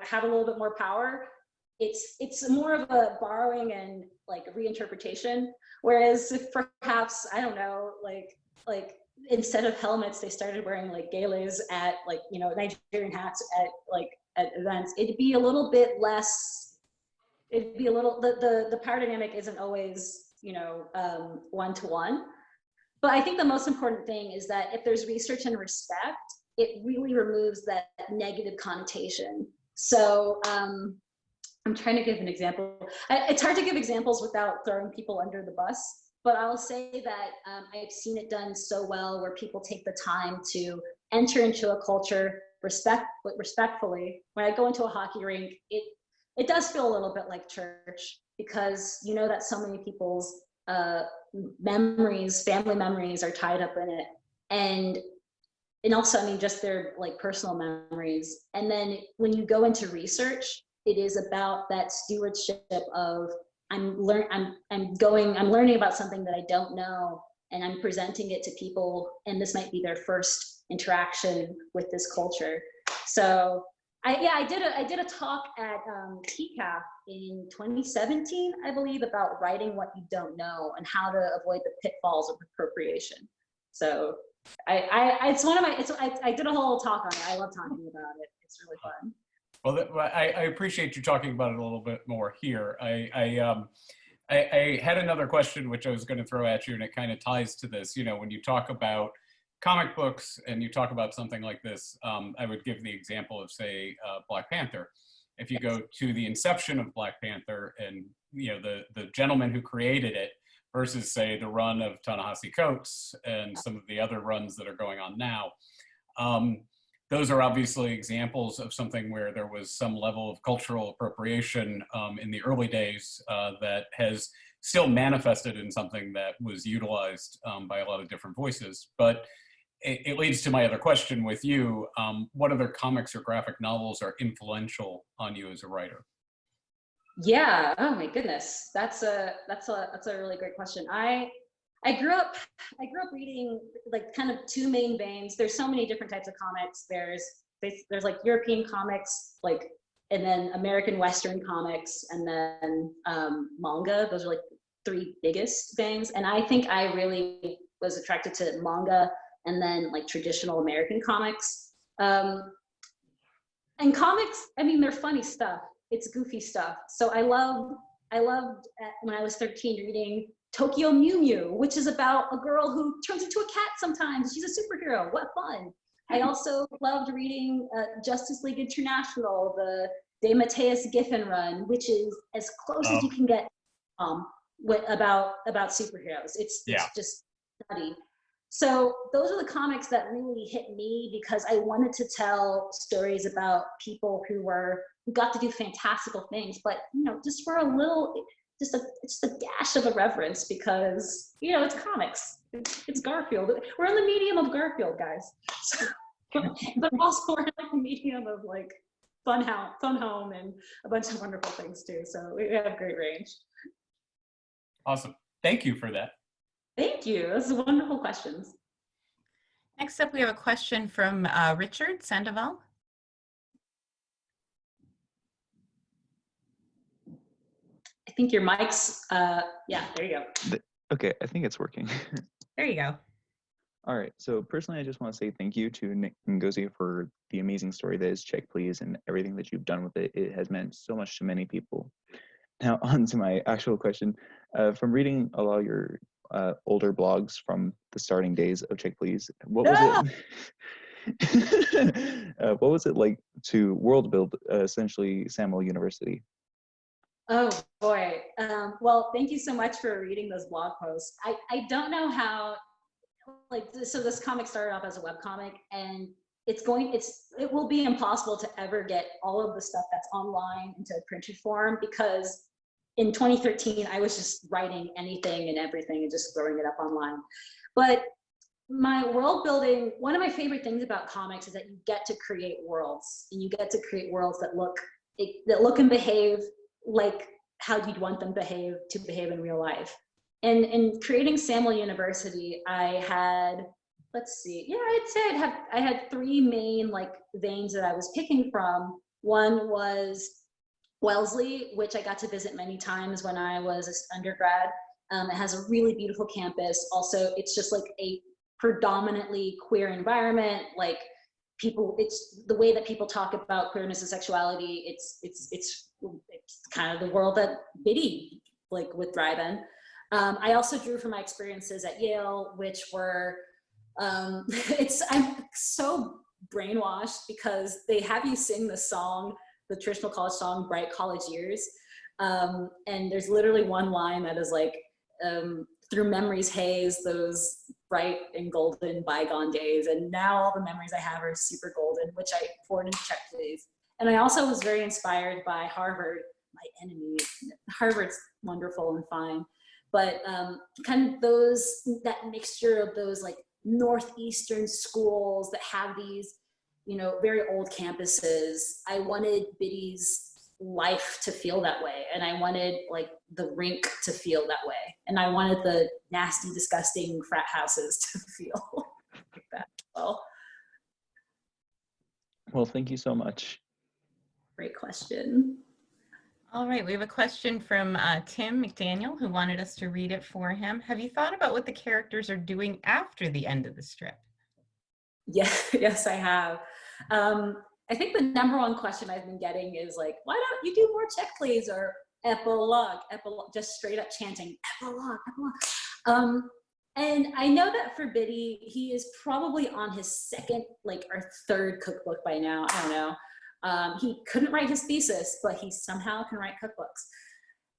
have a little bit more power. It's more of a borrowing and like reinterpretation. Whereas if perhaps, I don't know, like instead of helmets, they started wearing like galas at like, Nigerian hats at events, it'd be a little bit less, the power dynamic isn't always, one-to-one. But I think the most important thing is that if there's research and respect, it really removes that negative connotation. So I'm trying to give an example. It's hard to give examples without throwing people under the bus, but I'll say that I've seen it done so well where people take the time to enter into a culture respectfully. When I go into a hockey rink, it does feel a little bit like church because that so many people's family memories are tied up in it. And also, I mean, just their like personal memories. And then when you go into research, it is about that stewardship of I'm learning about something that I don't know, and I'm presenting it to people, and this might be their first interaction with this culture. So I did a talk at TCAF in 2017, I believe, about writing what you don't know and how to avoid the pitfalls of appropriation. So I did a whole talk on it. I love talking about it. It's really fun. Well, I appreciate you talking about it a little bit more here. I had another question which I was going to throw at you, and it kind of ties to this. You know, when you talk about comic books and you talk about something like this, I would give the example of, say, Black Panther. If you go to the inception of Black Panther and, you know, the gentleman who created it versus, say, the run of Ta-Nehisi Coates and some of the other runs that are going on now, those are obviously examples of something where there was some level of cultural appropriation in the early days that has still manifested in something that was utilized by a lot of different voices. But it leads to my other question with you. What other comics or graphic novels are influential on you as a writer? Yeah. Oh my goodness. That's a really great question. I grew up reading like kind of two main veins. There's so many different types of comics. There's like European comics, like, and then American Western comics, and then manga. Those are like three biggest veins. And I think I really was attracted to manga and then like traditional American comics. And comics, I mean, they're funny stuff. It's goofy stuff. So I loved when I was 13 reading Tokyo Mew Mew, which is about a girl who turns into a cat sometimes. She's a superhero. What fun. I also loved reading Justice League International, the De Mateus Giffen run, which is as close as you can get about superheroes. It's just nutty. So those are the comics that really hit me because I wanted to tell stories about people who got to do fantastical things, but you know, just for a little, just a dash of irreverence because, you know, it's comics. It's Garfield. We're in the medium of Garfield, guys. So, but also we're in like the medium of like Fun Home and a bunch of wonderful things too. So we have great range. Awesome. Thank you for that. Thank you. Those are wonderful questions. Next up, we have a question from Richard Sandoval. I think your mic's, yeah, there you go. Okay, I think it's working. There you go. All right, so personally, I just want to say thank you to Nick and Ngozi for the amazing story that is Check Please and everything that you've done with it. It has meant so much to many people. Now, on to my actual question. From reading a lot of your older blogs from the starting days of Check Please, what was it like to world build essentially Samuel University? Oh boy. Well, thank you so much for reading those blog posts. I don't know how, like, so this comic started off as a webcomic, and it will be impossible to ever get all of the stuff that's online into a printed form because in 2013, I was just writing anything and everything and just throwing it up online. But my world building, one of my favorite things about comics is that you get to create worlds, and you get to create worlds that look and behave like how you'd want them to behave in real life. And in creating Samuel University, I had, let's see, yeah, I'd say I had three main like veins that I was picking from. One was Wellesley, which I got to visit many times when I was an undergrad. It has a really beautiful campus. Also, it's just like a predominantly queer environment. Like it's the way that people talk about queerness and sexuality. It's kind of the world that Biddy like would thrive in. I also drew from my experiences at Yale, which were, I'm so brainwashed because they have you sing the song, the traditional college song, Bright College Years. And there's literally one line that is like, through memory's haze, those bright and golden bygone days. And now all the memories I have are super golden, which I poured into Check Please. And I also was very inspired by Harvard, my enemy. Harvard's wonderful and fine. But kind of that mixture of those like Northeastern schools that have these, you know, very old campuses. I wanted Biddy's life to feel that way. And I wanted like the rink to feel that way. And I wanted the nasty, disgusting frat houses to feel like that as well. Well, thank you so much. Great question. All right, we have a question from Tim McDaniel, who wanted us to read it for him. Have you thought about what the characters are doing after the end of the strip? Yeah, yes, I have. I think the number one question I've been getting is like, why don't you do more Check Please? epilogue, epilogue, just straight up chanting epilogue, epilogue. And I know that for Biddy, he is probably on his second, like, or third cookbook by now. I don't know. He couldn't write his thesis, but he somehow can write cookbooks.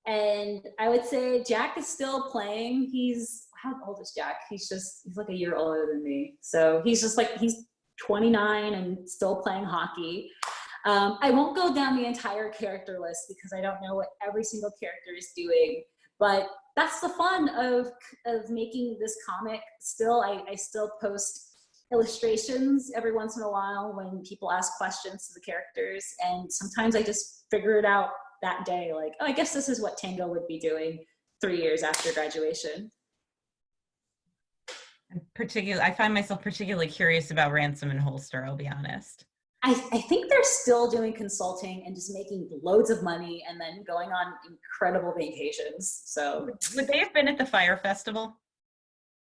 And I would say Jack is still playing. How old is Jack? He's like a year older than me. So he's 29 and still playing hockey. I won't go down the entire character list because I don't know what every single character is doing, but that's the fun of making this comic. Still, I still post illustrations every once in a while when people ask questions to the characters, and sometimes I just figure it out that day, like, oh, I guess this is what Tango would be doing 3 years after graduation. I find myself particularly curious about Ransom and Holster, I'll be honest. I think they're still doing consulting and just making loads of money and then going on incredible vacations. So would they have been at the Fire Festival?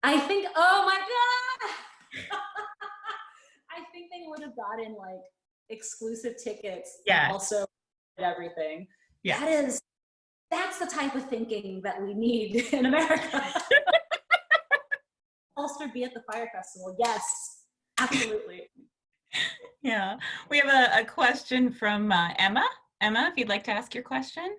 I think, oh my God. I think they would have gotten like exclusive tickets. Yeah. And also everything. Yeah. That's the type of thinking that we need in America. Holster be at the Fire Festival. Yes, absolutely. Yeah, we have a question from Emma. Emma, if you'd like to ask your question.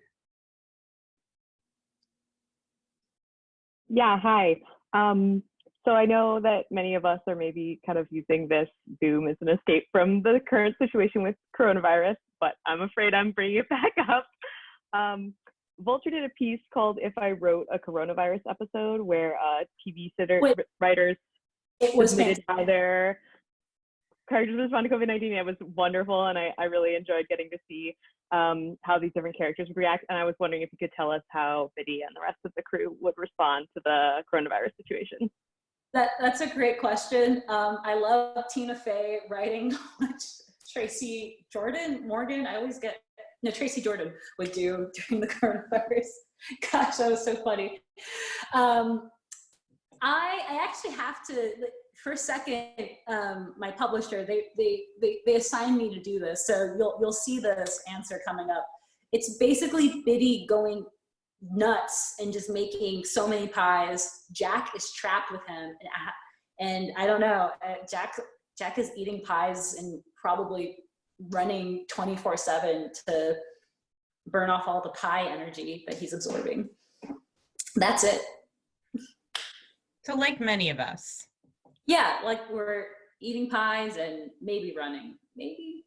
Yeah, hi. So I know that many of us are maybe kind of using this Zoom as an escape from the current situation with coronavirus, but I'm afraid I'm bringing it back up. Vulture did a piece called If I Wrote a Coronavirus Episode, where TV writers submitted how their characters respond to COVID-19. It was wonderful, and I really enjoyed getting to see how these different characters would react. And I was wondering if you could tell us how Biddy and the rest of the crew would respond to the coronavirus situation. That's a great question. I love Tina Fey writing Tracy Morgan. I always get, no, Tracy Jordan would do during the coronavirus. Gosh, that was so funny. I actually have to, for a second, my publisher, they assigned me to do this. So you'll see this answer coming up. It's basically Biddy going nuts and just making so many pies. Jack is trapped with him, and I don't know. Jack is eating pies and probably running 24/7 to burn off all the pie energy that he's absorbing. That's it. So, like many of us. Yeah, like we're eating pies and maybe running. Maybe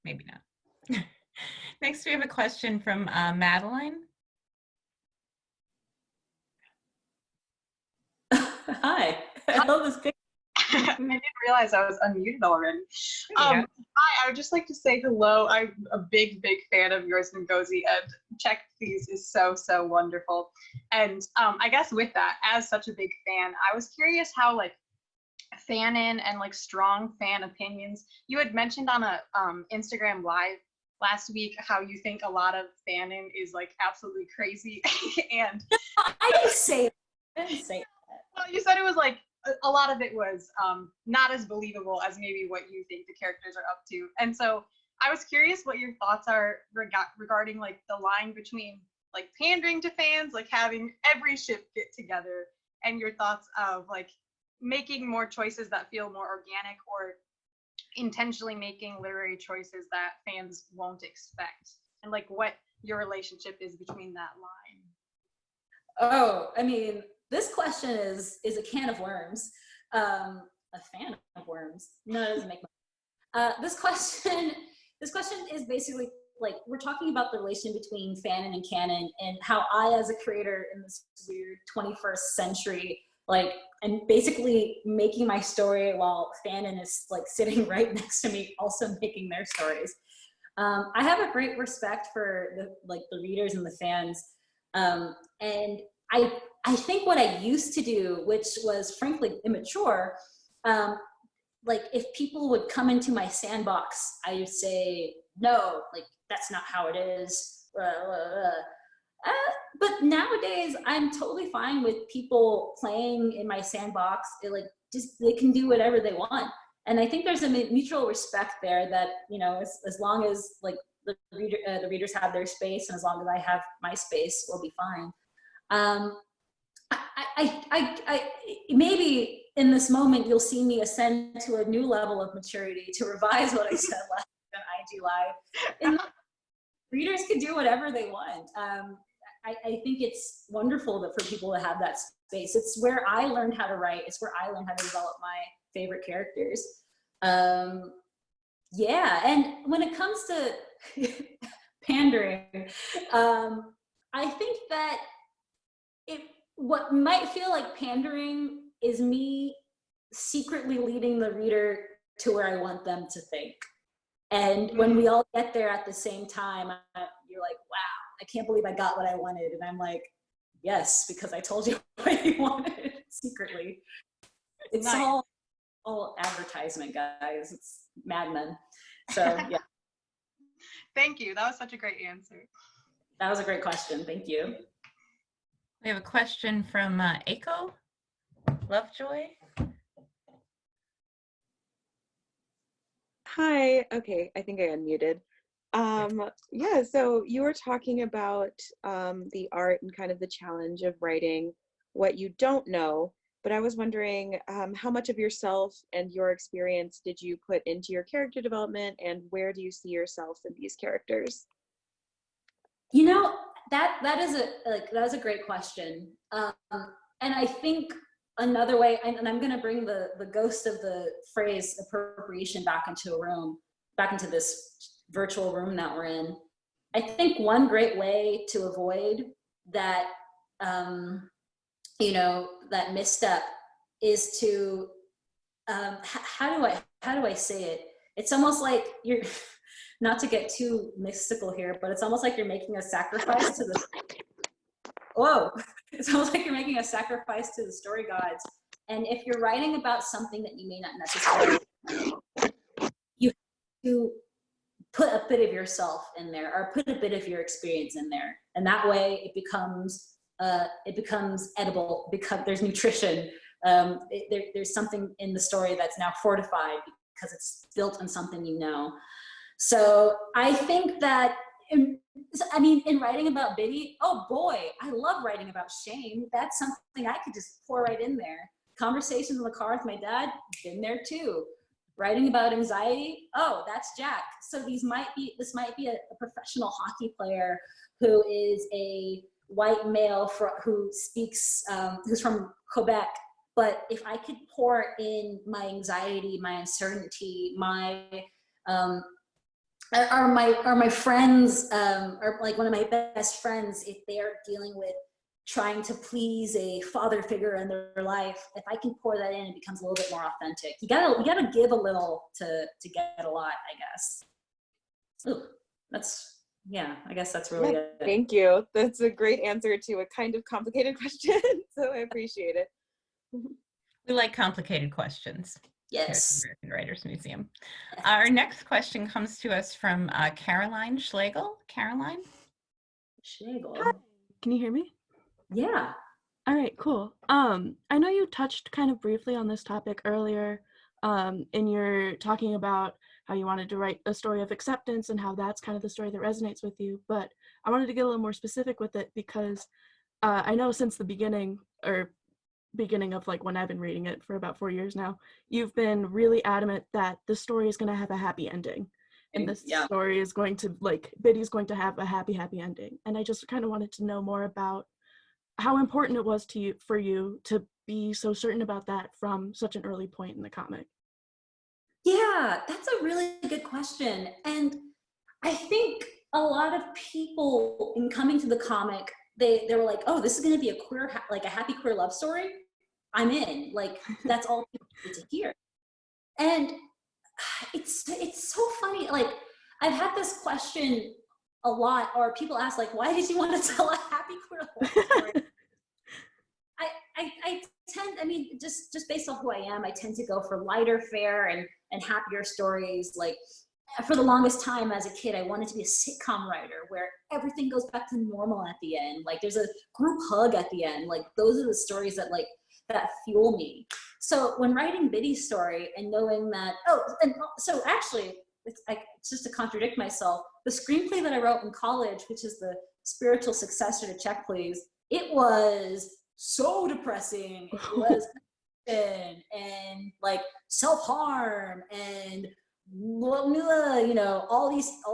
not. Next, we have a question from Madeline. Hi. I love this picture. I didn't realize I was unmuted already. Hi, I would just like to say hello. I'm a big fan of yours, Ngozi, and Check Please is so wonderful. And I guess with that, as such a big fan, I was curious how like fan-in and like strong fan opinions. You had mentioned on a Instagram Live last week how you think a lot of fan-in is like absolutely crazy. And I didn't say that. Well, you said it was like a lot of it was not as believable as maybe what you think the characters are up to. And so I was curious what your thoughts are regarding like the line between like pandering to fans, like having every ship get together, and your thoughts of like making more choices that feel more organic, or intentionally making literary choices that fans won't expect, and like what your relationship is between that line. Oh, I mean, this question is a can of worms. A fan of worms. No, it doesn't make sense. This question is basically like, we're talking about the relation between fanon and canon, and how I, as a creator in this weird 21st century, like, and basically making my story while fanon is like sitting right next to me, also making their stories. I have a great respect for the readers and the fans, and I think what I used to do, which was frankly immature, like if people would come into my sandbox, I would say, no, like that's not how it is. But nowadays, I'm totally fine with people playing in my sandbox. They can do whatever they want. And I think there's a mutual respect there that, you know, as long as like the readers have their space, and as long as I have my space, we'll be fine. I maybe in this moment you'll see me ascend to a new level of maturity to revise what I said last on IG Live. And readers can do whatever they want. I think it's wonderful that for people to have that space. It's where I learned how to write. It's where I learned how to develop my favorite characters. Yeah, and when it comes to pandering, I think that what might feel like pandering is me secretly leading the reader to where I want them to think. And when we all get there at the same time, you're like, wow, I can't believe I got what I wanted. And I'm like, yes, because I told you what you wanted secretly. It's nice. all advertisement, guys. It's Mad Men. So, yeah. Thank you. That was such a great answer. That was a great question. Thank you. We have a question from Aiko Lovejoy. Hi. Okay, I think I unmuted. Yeah, so you were talking about the art and kind of the challenge of writing what you don't know, but I was wondering how much of yourself and your experience did you put into your character development, and where do you see yourself in these characters? You know, that is a great question. And I think another way, and I'm gonna bring the ghost of the phrase appropriation back into this virtual room that we're in. I think one great way to avoid that, that misstep is to, how do I say it? It's almost like you're, not to get too mystical here, but it's almost like you're making a sacrifice to the, it's almost like you're making a sacrifice to the story gods. And if you're writing about something that you may not necessarily, you have to put a bit of yourself in there, or put a bit of your experience in there. And that way it becomes edible, because there's nutrition. There's something in the story that's now fortified because it's built on something you know. So I think that, in writing about Biddy, oh boy, I love writing about shame. That's something I could just pour right in there. Conversations in the car with my dad, been there too. Writing about anxiety, oh, that's Jack. So this might be a professional hockey player who is a white male who's from Quebec. But if I could pour in my anxiety, my uncertainty, are my friends, or like one of my best friends, if they are dealing with trying to please a father figure in their life, if I can pour that in, it becomes a little bit more authentic. You gotta give a little to get a lot, I guess. Ooh, I guess that's really it. Thank you. That's a great answer to a kind of complicated question, so I appreciate it. We like complicated questions. Yes. American Writers Museum. Our next question comes to us from Caroline Schlegel. Caroline? Schlegel. Hi. Can you hear me? Yeah. All right, cool. I know you touched kind of briefly on this topic earlier in your talking about how you wanted to write a story of acceptance and how that's kind of the story that resonates with you. But I wanted to get a little more specific with it because I know since the beginning of like when I've been reading it for about 4 years now, you've been really adamant that the story is going to have a happy ending. And this story is going to, Biddy's going to have a happy ending. And I just kind of wanted to know more about how important it was for you to be so certain about that from such an early point in the comic. Yeah, that's a really good question. And I think a lot of people in coming to the comic, they were like, oh, this is going to be a happy queer love story. I'm in. Like, that's all people need to hear. And it's so funny. Like, I've had this question a lot, or people ask, like, why did you want to tell a happy queer love story? I tend, just based on who I am, I tend to go for lighter fare and happier stories. Like, for the longest time as a kid, I wanted to be a sitcom writer where everything goes back to normal at the end. Like, there's a group hug at the end. Like, those are the stories that fuel me. So when writing Biddy's story and knowing that, so actually, it's just to contradict myself. The screenplay that I wrote in college, which is the spiritual successor to Check Please, it was so depressing. It was and like self-harm and all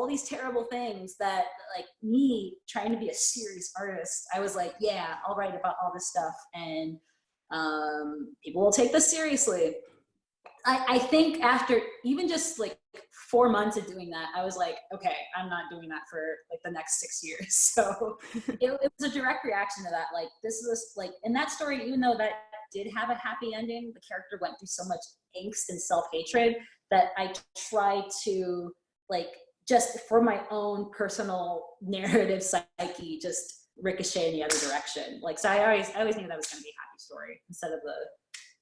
these terrible things that, like, me trying to be a serious artist, I was like, yeah, I'll write about all this stuff and people will take this seriously. I think after even just like 4 months of doing that, I was like, okay, I'm not doing that for like the next 6 years. So it was a direct reaction to that. Like, this is like, in that story, even though that did have a happy ending, the character went through so much angst and self-hatred that I tried to, like, just for my own personal narrative psyche, just ricochet in the other direction. Like, so I always knew that was going to be a happy story instead of the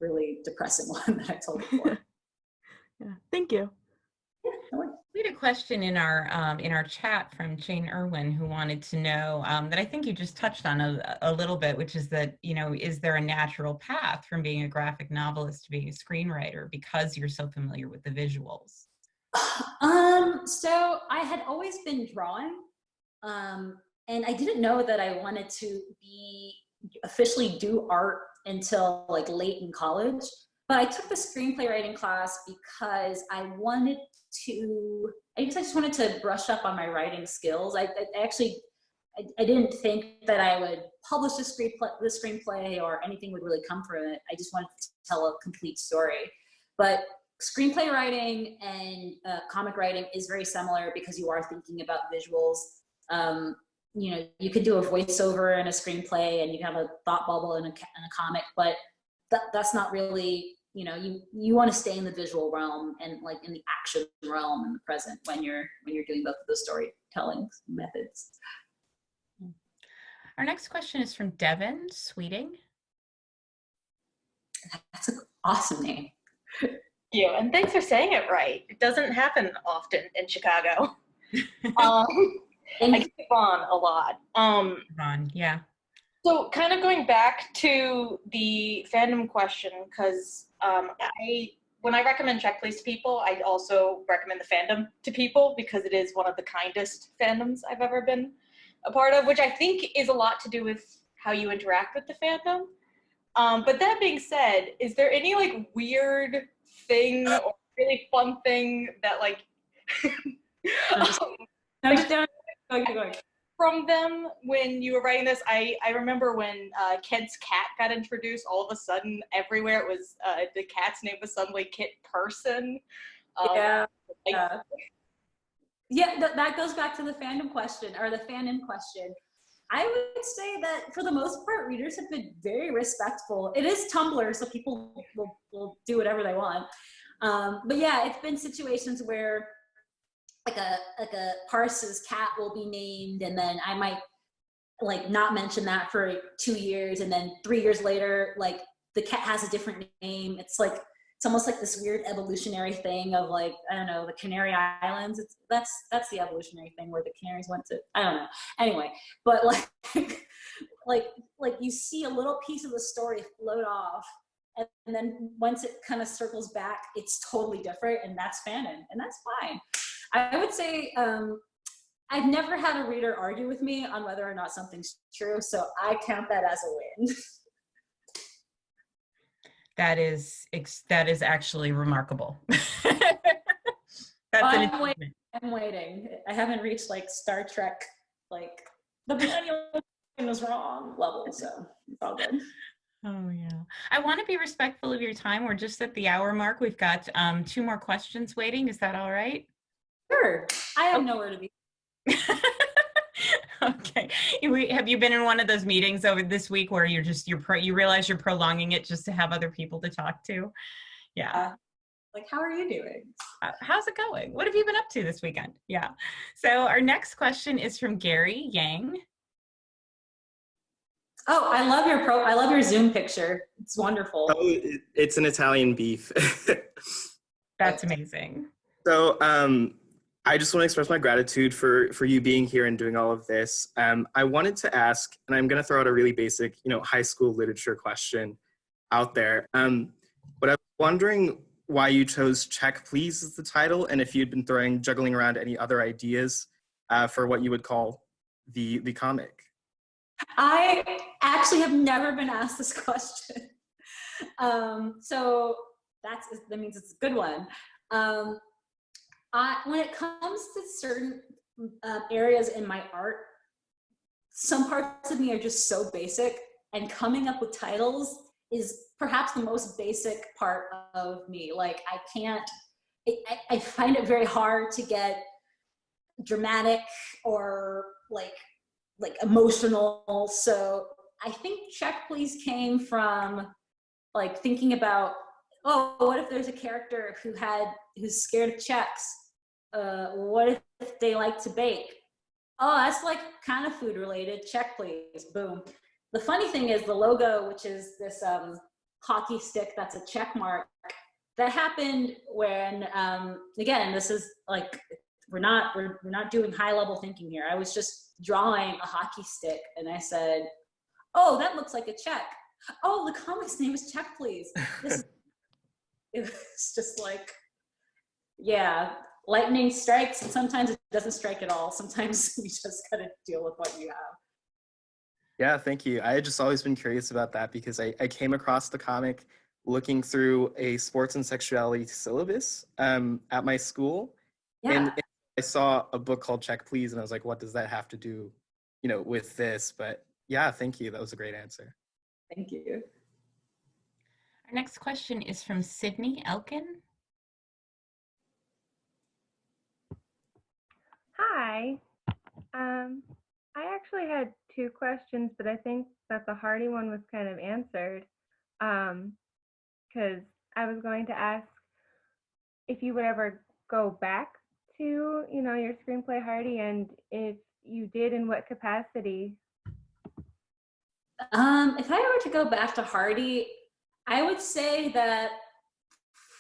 really depressing one that I told before. Yeah, thank you. We had a question in our chat from Jane Irwin, who wanted to know that I think you just touched on a little bit, which is that, is there a natural path from being a graphic novelist to being a screenwriter because you're so familiar with the visuals? So I had always been drawing, and I didn't know that I wanted to officially do art until like late in college. But I took the screenplay writing class because I just wanted to brush up on my writing skills. I didn't think that I would publish the screenplay or anything would really come from it. I just wanted to tell a complete story. But screenplay writing and comic writing is very similar because you are thinking about visuals. You could do a voiceover in a screenplay and you have a thought bubble in a comic, but that's not really, you want to stay in the visual realm and like in the action realm in the present when you're doing both of those storytelling methods. Our next question is from Devin Sweeting. That's an awesome name. Thank you, and thanks for saying it right. It doesn't happen often in Chicago. I get Vaughn a lot. Vaughn, yeah. So kind of going back to the fandom question, because when I recommend Check Please to people, I also recommend the fandom to people because it is one of the kindest fandoms I've ever been a part of, which I think is a lot to do with how you interact with the fandom. But that being said, is there any like weird thing or really fun thing that like from them when you were writing this? I remember when Kid's cat got introduced, all of a sudden everywhere it was the cat's name was suddenly Kit Person. That goes back to the fandom question or the fandom question. I would say that for the most part, readers have been very respectful. It is Tumblr, so people will do whatever they want. But yeah, it's been situations where like a Pars's cat will be named, and then I might like not mention that for 2 years, and then 3 years later, like the cat has a different name. It's almost like this weird evolutionary thing of like, I don't know, the Canary Islands. That's the evolutionary thing where the canaries went to, I don't know. Anyway, but like you see a little piece of the story float off, and then once it kind of circles back, it's totally different, and that's fanon, and that's fine. I would say I've never had a reader argue with me on whether or not something's true, so I count that as a win. That is actually remarkable. I'm waiting. I haven't reached like Star Trek, like the millennial was wrong level, so it's all good. Oh yeah. I want to be respectful of your time. We're just at the hour mark. We've got 2 more questions waiting. Is that all right? Sure. I have nowhere to be. Okay. Have you been in one of those meetings over this week where you realize you're prolonging it just to have other people to talk to? Yeah. Like, how are you doing? How's it going? What have you been up to this weekend? Yeah. So our next question is from Gary Yang. Oh, I love your Zoom picture. It's wonderful. Oh, it's an Italian beef. That's amazing. So I just want to express my gratitude for you being here and doing all of this. I wanted to ask, and I'm going to throw out a really basic, high school literature question out there. But I was wondering, why you chose Check Please as the title, and if you'd been juggling around any other ideas for what you would call the comic. I actually have never been asked this question. So that means it's a good one. When it comes to certain areas in my art, some parts of me are just so basic, and coming up with titles is perhaps the most basic part of me. Like I find it very hard to get dramatic or like emotional. So I think Check Please came from like thinking about, oh, what if there's a character who's scared of checks? What if they like to bake? Oh, that's like kind of food related. Check Please. Boom. The funny thing is the logo, which is this hockey stick that's a check mark, that happened when again, this is like we're not doing high level thinking here. I was just drawing a hockey stick and I said, oh, that looks like a check. Oh, the comic's name is Check Please. It was just like, yeah, lightning strikes and sometimes it doesn't strike at all. Sometimes you just gotta deal with what you have. Yeah, thank you. I had just always been curious about that because I came across the comic looking through a sports and sexuality syllabus at my school. Yeah. And I saw a book called Check Please and I was like, what does that have to do, with this? But yeah, thank you. That was a great answer. Thank you. Our next question is from Sydney Elkin. Hi. I actually had two questions, but I think that the Hardy one was kind of answered. Because I was going to ask if you would ever go back to, your screenplay Hardy, and if you did, in what capacity? If I were to go back to Hardy, I would say that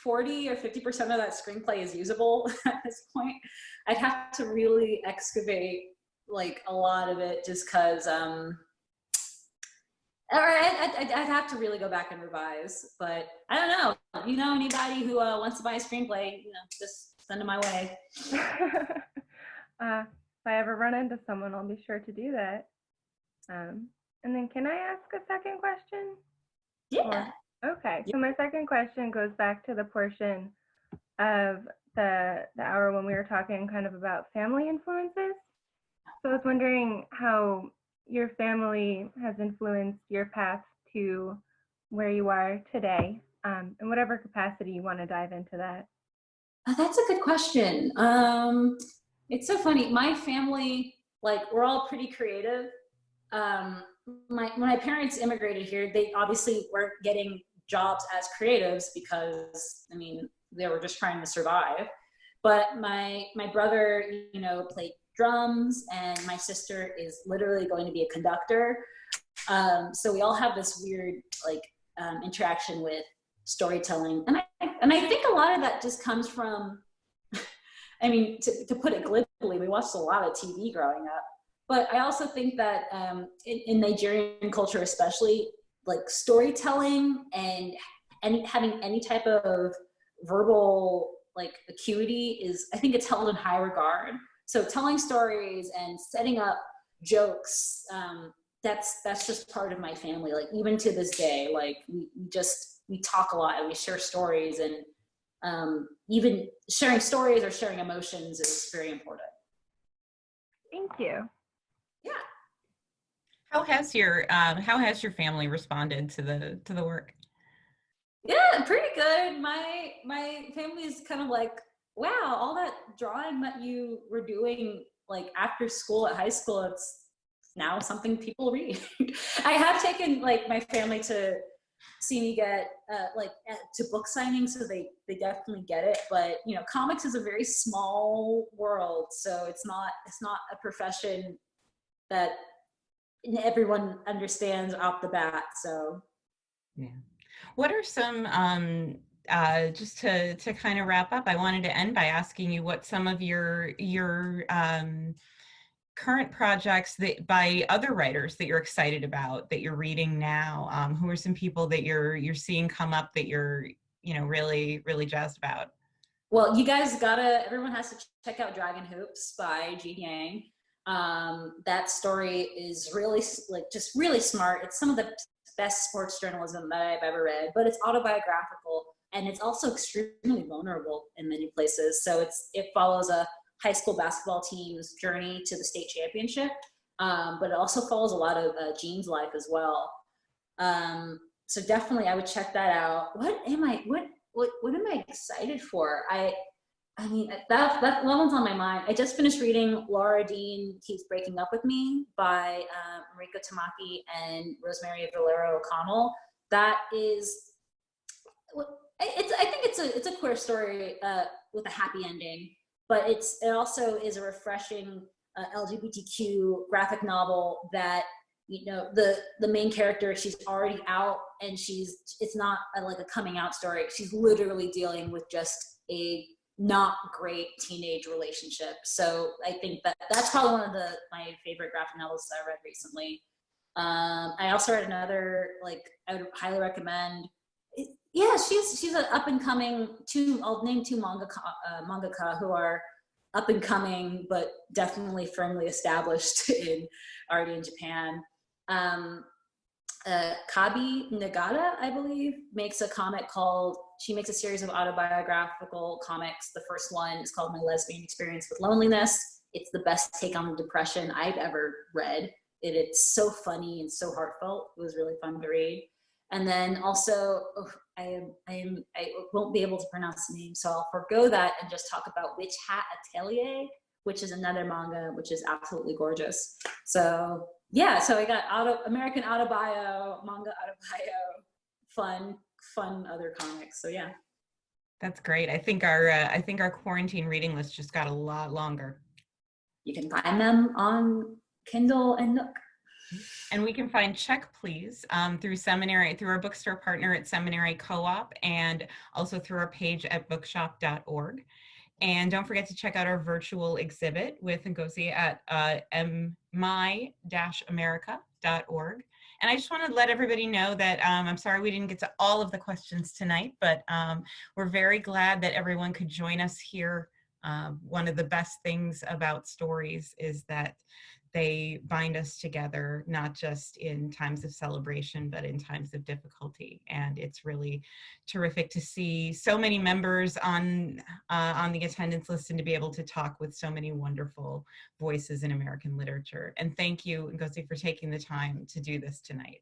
40 or 50% of that screenplay is usable at this point. I'd have to really excavate like a lot of it just because, or I'd have to really go back and revise, but I don't know. If you know anybody who wants to buy a screenplay, just send them my way. If I ever run into someone, I'll be sure to do that. And then can I ask a second question? Yeah. Okay, so my second question goes back to the portion of the hour when we were talking kind of about family influences. So I was wondering how your family has influenced your path to where you are today, in whatever capacity you want to dive into that. Oh, that's a good question. It's so funny. My family, like, we're all pretty creative. When my parents immigrated here, they obviously weren't getting jobs as creatives because, they were just trying to survive. But my brother, played drums, and my sister is literally going to be a conductor. So we all have this weird, interaction with storytelling. And I think a lot of that just comes from, to put it glibly, we watched a lot of TV growing up. But I also think that in Nigerian culture especially, like storytelling and having any type of verbal acuity I think it's held in high regard. So telling stories and setting up jokes, that's just part of my family. Like even to this day, we talk a lot and we share stories, and even sharing stories or sharing emotions is very important. Thank you. Yeah. How has your family responded to the work? Yeah, pretty good. My family is kind of like, wow, all that drawing that you were doing after school at high school, it's now something people read. I have taken my family to see me get to book signings, so they definitely get it. But comics is a very small world, so it's not a profession that everyone understands off the bat. So yeah. What are some just to kind of wrap up, I wanted to end by asking you what some of your current projects that by other writers that you're excited about, that you're reading now. Who are some people that you're seeing come up that you're really, really jazzed about. Well, you guys everyone has to check out Dragon Hoops by Jean Yang. That story is really, just really smart. It's some of the best sports journalism that I've ever read, but it's autobiographical, and it's also extremely vulnerable in many places. So it follows a high school basketball team's journey to the state championship, but it also follows a lot of Jean's life as well. So definitely I would check that out. What am I excited for? I mean, that one's on my mind. I just finished reading Laura Dean Keeps Breaking Up With Me by Mariko Tamaki and Rosemary Valero O'Connell. That is, I think it's a queer story with a happy ending, but it also is a refreshing LGBTQ graphic novel that, the main character, she's already out, and it's not like a coming out story. She's literally dealing with just a not great teenage relationship. So I think that's probably one of my favorite graphic novels that I read recently. I also read another, I would highly recommend. She's an up and coming I'll name two mangaka who are up and coming, but definitely firmly established already in Japan. Kabi Nagata, I believe, makes a series of autobiographical comics. The first one is called My Lesbian Experience with Loneliness. It's the best take on depression I've ever read. It's so funny and so heartfelt. It was really fun to read. And then also, I won't be able to pronounce the name, so I'll forgo that and just talk about Witch Hat Atelier, which is another manga, which is absolutely gorgeous. So yeah, so I got American Autobio, manga Autobio, fun other comics. So yeah. That's great. I think our quarantine reading list just got a lot longer. You can find them on Kindle and Nook. And we can find Check Please through our bookstore partner at Seminary Co-op, and also through our page at bookshop.org. And don't forget to check out our virtual exhibit with Ngozi at my-america.org. And I just want to let everybody know that I'm sorry we didn't get to all of the questions tonight, but we're very glad that everyone could join us here. One of the best things about stories is that they bind us together, not just in times of celebration, but in times of difficulty. And it's really terrific to see so many members on the attendance list and to be able to talk with so many wonderful voices in American literature. And thank you, Ngozi, for taking the time to do this tonight.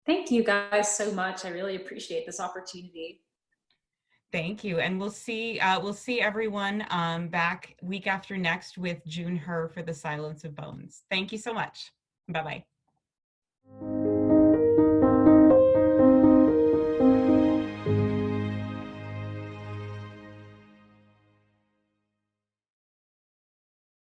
Thank you guys so much. I really appreciate this opportunity. Thank you. And we'll see everyone back week after next with June Her for The Silence of Bones. Thank you so much. Bye-bye.